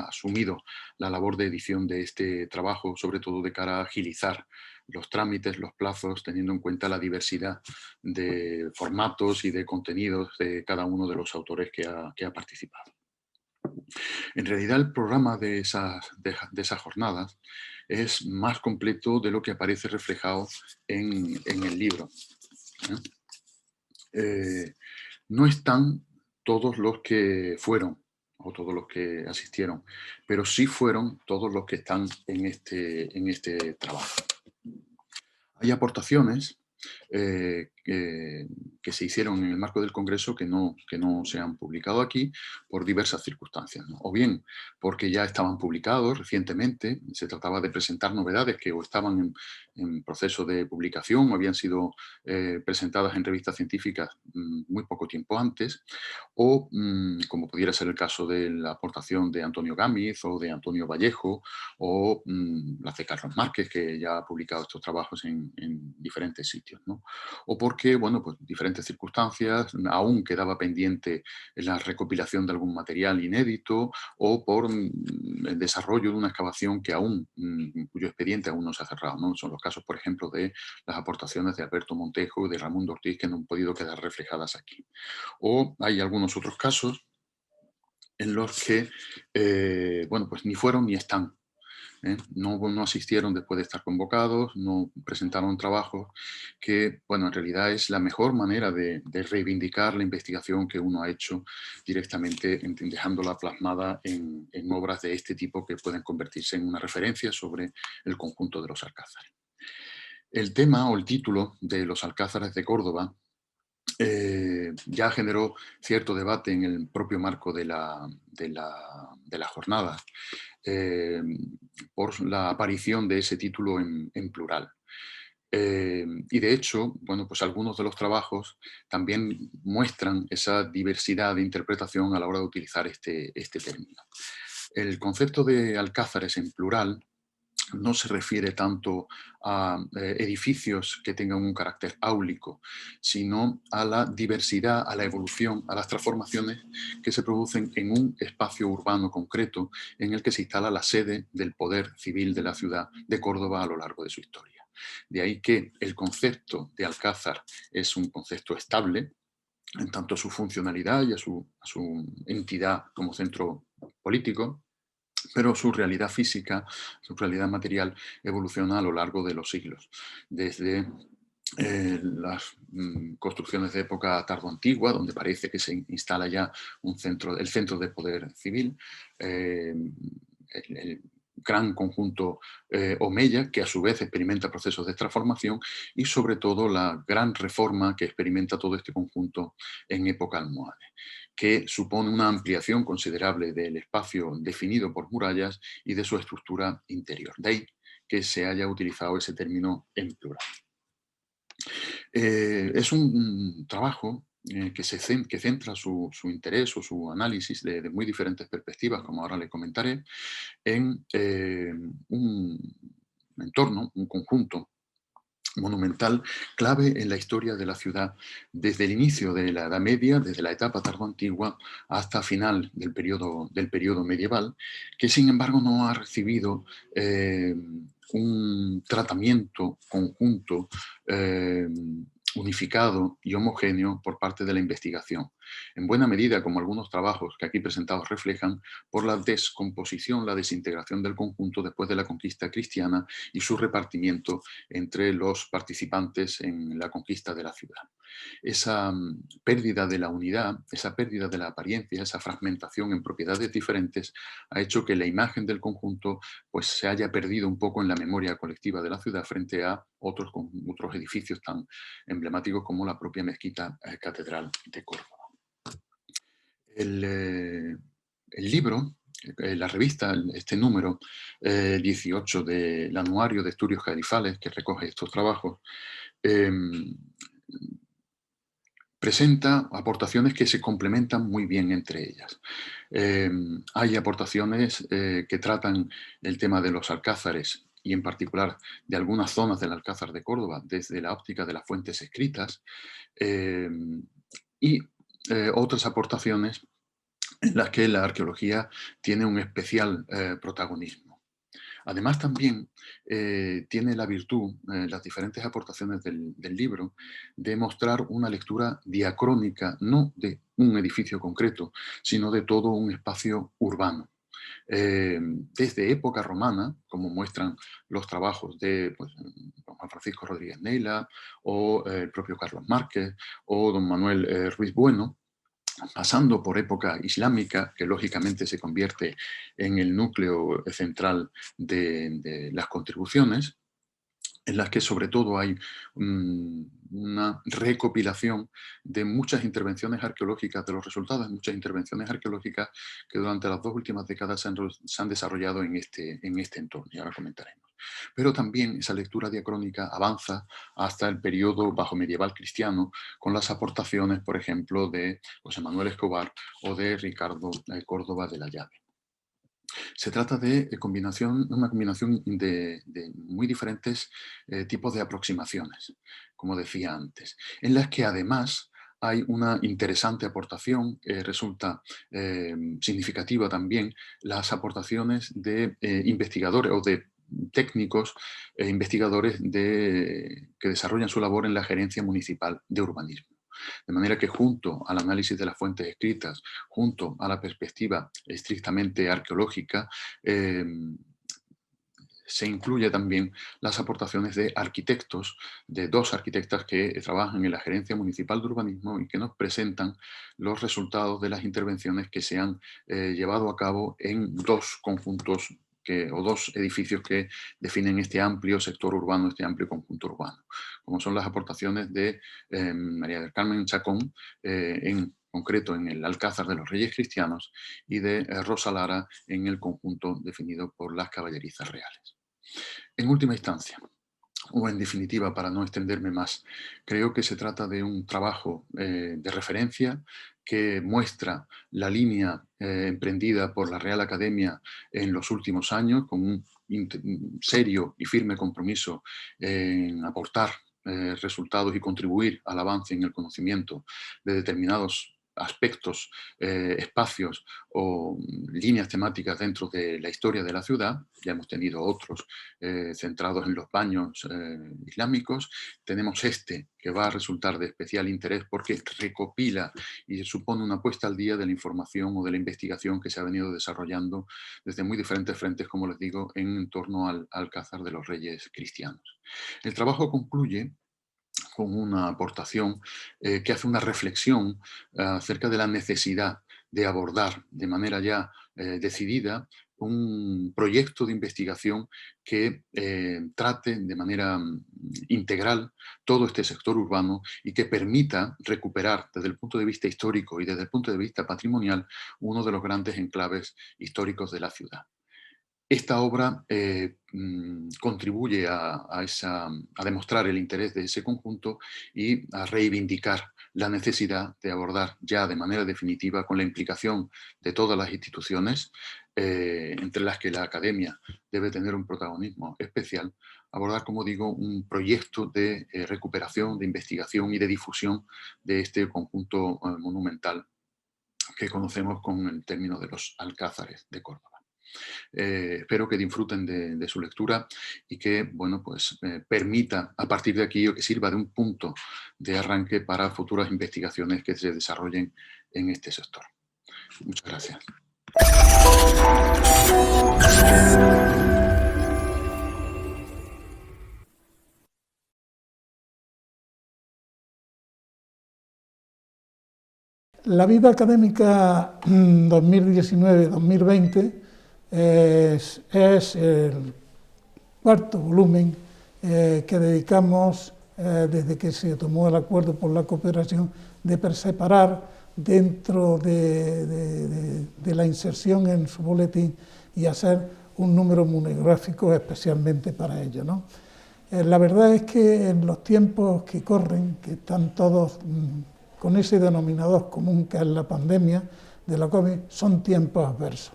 Speaker 2: asumido la labor de edición de este trabajo, sobre todo de cara a agilizar los trámites, los plazos, teniendo en cuenta la diversidad de formatos y de contenidos de cada uno de los autores que ha participado. En realidad el programa de esas jornadas es más completo de lo que aparece reflejado en el libro. No están todos los que fueron o todos los que asistieron, pero sí fueron todos los que están en este trabajo. Hay aportaciones que se hicieron en el marco del Congreso que no se han publicado aquí por diversas circunstancias, ¿no? O bien porque ya estaban publicados recientemente, se trataba de presentar novedades que o estaban en proceso de publicación o habían sido presentadas en revistas científicas muy poco tiempo antes, o como pudiera ser el caso de la aportación de Antonio Gámez o de Antonio Vallejo o las de Carlos Márquez, que ya ha publicado estos trabajos en diferentes sitios, ¿no? O porque, bueno, pues diferentes circunstancias, aún quedaba pendiente la recopilación de algún material inédito o por el desarrollo de una excavación que aún, cuyo expediente aún no se ha cerrado, ¿no? Son los casos, por ejemplo, de las aportaciones de Alberto Montejo y de Ramón de Ortiz que no han podido quedar reflejadas aquí. O hay algunos otros casos en los que, bueno, pues ni fueron ni están. No asistieron después de estar convocados, no presentaron trabajos que, bueno, en realidad es la mejor manera de reivindicar la investigación que uno ha hecho directamente, dejándola plasmada en obras de este tipo que pueden convertirse en una referencia sobre el conjunto de los alcázares. El tema o el título de los alcázares de Córdoba ya generó cierto debate en el propio marco de la jornada por la aparición de ese título en plural. Y de hecho, bueno, pues algunos de los trabajos también muestran esa diversidad de interpretación a la hora de utilizar este término. El concepto de alcázares en plural no se refiere tanto a edificios que tengan un carácter áulico, sino a la diversidad, a la evolución, a las transformaciones que se producen en un espacio urbano concreto en el que se instala la sede del poder civil de la ciudad de Córdoba a lo largo de su historia. De ahí que el concepto de alcázar es un concepto estable en tanto a su funcionalidad y a su entidad como centro político, pero su realidad física, su realidad material evoluciona a lo largo de los siglos, desde las construcciones de época tardoantigua, donde parece que se instala ya el centro de poder civil, el gran conjunto omeya, que a su vez experimenta procesos de transformación, y sobre todo la gran reforma que experimenta todo este conjunto en época almohade, que supone una ampliación considerable del espacio definido por murallas y de su estructura interior. De ahí que se haya utilizado ese término en plural. Es un trabajo que centra su interés o su análisis de muy diferentes perspectivas, como ahora le comentaré, en un entorno, un conjunto monumental clave en la historia de la ciudad desde el inicio de la Edad Media, desde la etapa tardoantigua hasta final del periodo medieval, que sin embargo no ha recibido un tratamiento conjunto unificado y homogéneo por parte de la investigación, en buena medida, como algunos trabajos que aquí presentados reflejan, por la descomposición, la desintegración del conjunto después de la conquista cristiana y su repartimiento entre los participantes en la conquista de la ciudad. Esa pérdida de la unidad, esa pérdida de la apariencia, esa fragmentación en propiedades diferentes ha hecho que la imagen del conjunto pues, se haya perdido un poco en la memoria colectiva de la ciudad frente a otros edificios tan emblemáticos como la propia mezquita catedral de Córdoba. El libro, la revista, este número 18 del Anuario de Estudios Caedifales, que recoge estos trabajos, presenta aportaciones que se complementan muy bien entre ellas. Hay aportaciones que tratan el tema de los alcázares y en particular de algunas zonas del Alcázar de Córdoba desde la óptica de las fuentes escritas y otras aportaciones en las que la arqueología tiene un especial protagonismo. Además, también tiene la virtud, las diferentes aportaciones del libro, de mostrar una lectura diacrónica, no de un edificio concreto, sino de todo un espacio urbano. Desde época romana, como muestran los trabajos de Juan Francisco Rodríguez Neila, o el propio Carlos Márquez, o don Manuel Ruiz Bueno, pasando por época islámica, que lógicamente se convierte en el núcleo central de las contribuciones, en las que sobre todo hay una recopilación de muchas intervenciones arqueológicas, de los resultados de muchas intervenciones arqueológicas que durante las 2 últimas décadas se han desarrollado en este entorno, y ahora comentaremos. Pero también esa lectura diacrónica avanza hasta el periodo bajo medieval cristiano, con las aportaciones, por ejemplo, de José Manuel Escobar o de Ricardo Córdoba de la Llave. Se trata de una combinación de muy diferentes tipos de aproximaciones, como decía antes, en las que además hay una interesante aportación, resulta significativa también, las aportaciones de investigadores o de técnicos investigadores que desarrollan su labor en la Gerencia Municipal de Urbanismo. De manera que junto al análisis de las fuentes escritas, junto a la perspectiva estrictamente arqueológica, se incluye también las aportaciones de arquitectos, de 2 arquitectas que trabajan en la Gerencia Municipal de Urbanismo y que nos presentan los resultados de las intervenciones que se han llevado a cabo en 2 conjuntos o 2 edificios que definen este amplio sector urbano, este amplio conjunto urbano, como son las aportaciones de María del Carmen Chacón, en concreto en el Alcázar de los Reyes Cristianos, y de Rosa Lara en el conjunto definido por las caballerizas reales. En última instancia, o en definitiva, para no extenderme más, creo que se trata de un trabajo de referencia que muestra la línea emprendida por la Real Academia en los últimos años, con un serio y firme compromiso en aportar resultados y contribuir al avance en el conocimiento de determinados aspectos, espacios o líneas temáticas dentro de la historia de la ciudad. Ya hemos tenido otros centrados en los baños islámicos. Tenemos este que va a resultar de especial interés porque recopila y supone una puesta al día de la información o de la investigación que se ha venido desarrollando desde muy diferentes frentes, como les digo, en torno al Alcázar de los Reyes Cristianos. El trabajo concluye con una aportación que hace una reflexión acerca de la necesidad de abordar de manera ya decidida un proyecto de investigación que trate de manera integral todo este sector urbano y que permita recuperar desde el punto de vista histórico y desde el punto de vista patrimonial uno de los grandes enclaves históricos de la ciudad. Esta obra contribuye a demostrar el interés de ese conjunto y a reivindicar la necesidad de abordar ya de manera definitiva, con la implicación de todas las instituciones, entre las que la Academia debe tener un protagonismo especial, abordar, como digo, un proyecto de recuperación, de investigación y de difusión de este conjunto monumental que conocemos con el término de los Alcázares de Córdoba. Espero que disfruten de su lectura y que, bueno, pues, permita a partir de aquí o que sirva de un punto de arranque para futuras investigaciones que se desarrollen en este sector. Muchas gracias.
Speaker 1: La vida académica 2019-2020 es el 4º volumen que dedicamos desde que se tomó el acuerdo por la cooperación de separar dentro de la inserción en su boletín y hacer un número monográfico especialmente para ello, ¿no? La verdad es que en los tiempos que corren, que están todos con ese denominador común que es la pandemia de la COVID, son tiempos adversos.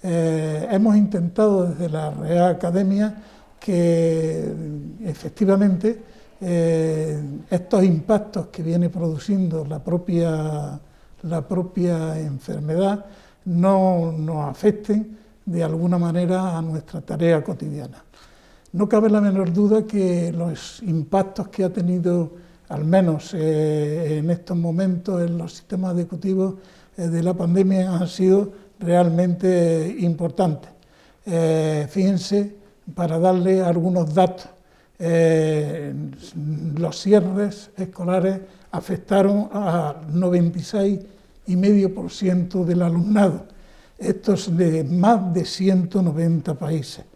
Speaker 1: Hemos intentado desde la Real Academia que efectivamente estos impactos que viene produciendo la propia enfermedad no nos afecten de alguna manera a nuestra tarea cotidiana. No cabe la menor duda que los impactos que ha tenido, al menos en estos momentos, en los sistemas educativos de la pandemia han sido realmente importantes. Fíjense, para darle algunos datos, los cierres escolares afectaron al 96,5% del alumnado. Esto es de más de 190 países,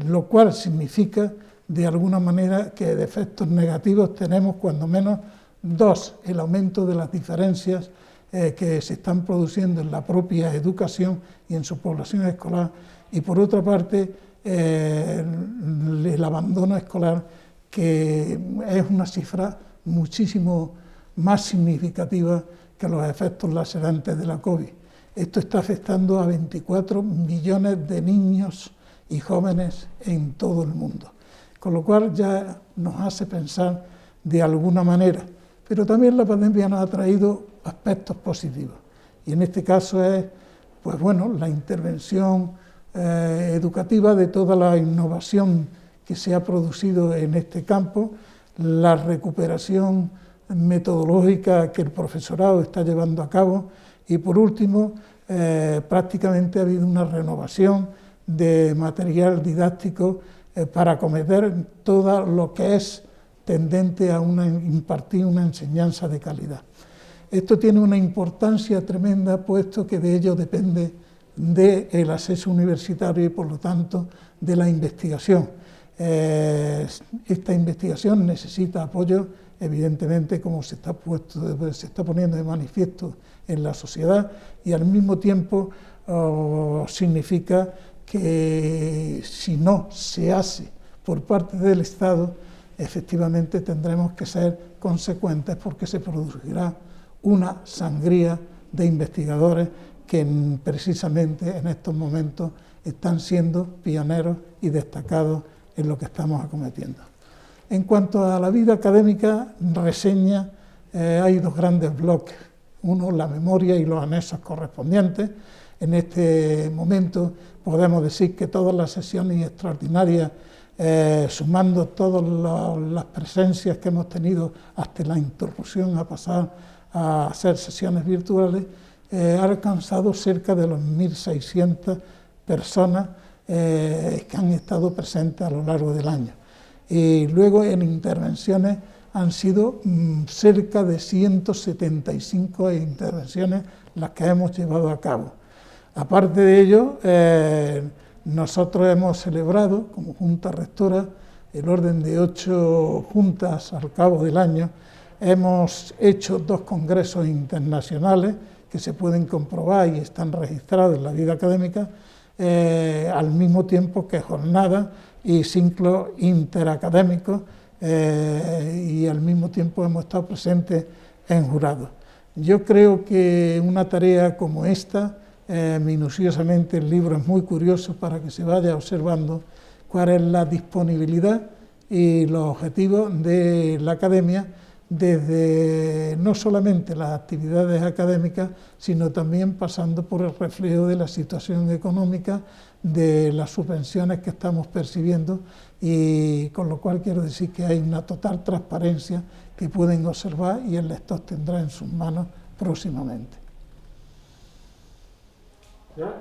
Speaker 1: lo cual significa de alguna manera que de efectos negativos tenemos cuando menos dos: el aumento de las diferencias que se están produciendo en la propia educación y en su población escolar, y por otra parte el abandono escolar, que es una cifra muchísimo más significativa que los efectos lacerantes de la COVID. Esto está afectando a 24 millones de niños y jóvenes en todo el mundo, con lo cual ya nos hace pensar de alguna manera. Pero también la pandemia nos ha traído aspectos positivos, y en este caso es, pues bueno, la intervención educativa de toda la innovación que se ha producido en este campo, la recuperación metodológica que el profesorado está llevando a cabo, y por último, prácticamente ha habido una renovación de material didáctico para acometer todo lo que es tendente a impartir una enseñanza de calidad. Esto tiene una importancia tremenda, puesto que de ello depende del acceso universitario y, por lo tanto, de la investigación. Esta investigación necesita apoyo, evidentemente, como se está poniendo de manifiesto en la sociedad, y al mismo tiempo significa que si no se hace por parte del Estado, efectivamente tendremos que ser consecuentes, porque se producirá una sangría de investigadores que precisamente en estos momentos están siendo pioneros y destacados en lo que estamos acometiendo. En cuanto a la vida académica, reseña, hay dos grandes bloques. Uno, la memoria y los anexos correspondientes. En este momento podemos decir que todas las sesiones extraordinarias, sumando todas las presencias que hemos tenido hasta la interrupción a pasar a hacer sesiones virtuales, ha alcanzado cerca de los 1.600 personas que han estado presentes a lo largo del año. Y luego en intervenciones han sido cerca de 175 intervenciones las que hemos llevado a cabo. Aparte de ello, nosotros hemos celebrado como Junta Rectora el orden de 8 juntas al cabo del año. Hemos hecho 2 congresos internacionales que se pueden comprobar y están registrados en la vida académica, al mismo tiempo que jornadas y ciclos interacadémicos, y al mismo tiempo hemos estado presentes en jurados. Yo creo que una tarea como esta, minuciosamente el libro es muy curioso para que se vaya observando cuál es la disponibilidad y los objetivos de la academia, desde no solamente las actividades académicas, sino también pasando por el reflejo de la situación económica, de las subvenciones que estamos percibiendo, y con lo cual quiero decir que hay una total transparencia que pueden observar y el lector tendrá en sus manos próximamente.
Speaker 7: ¿Ya?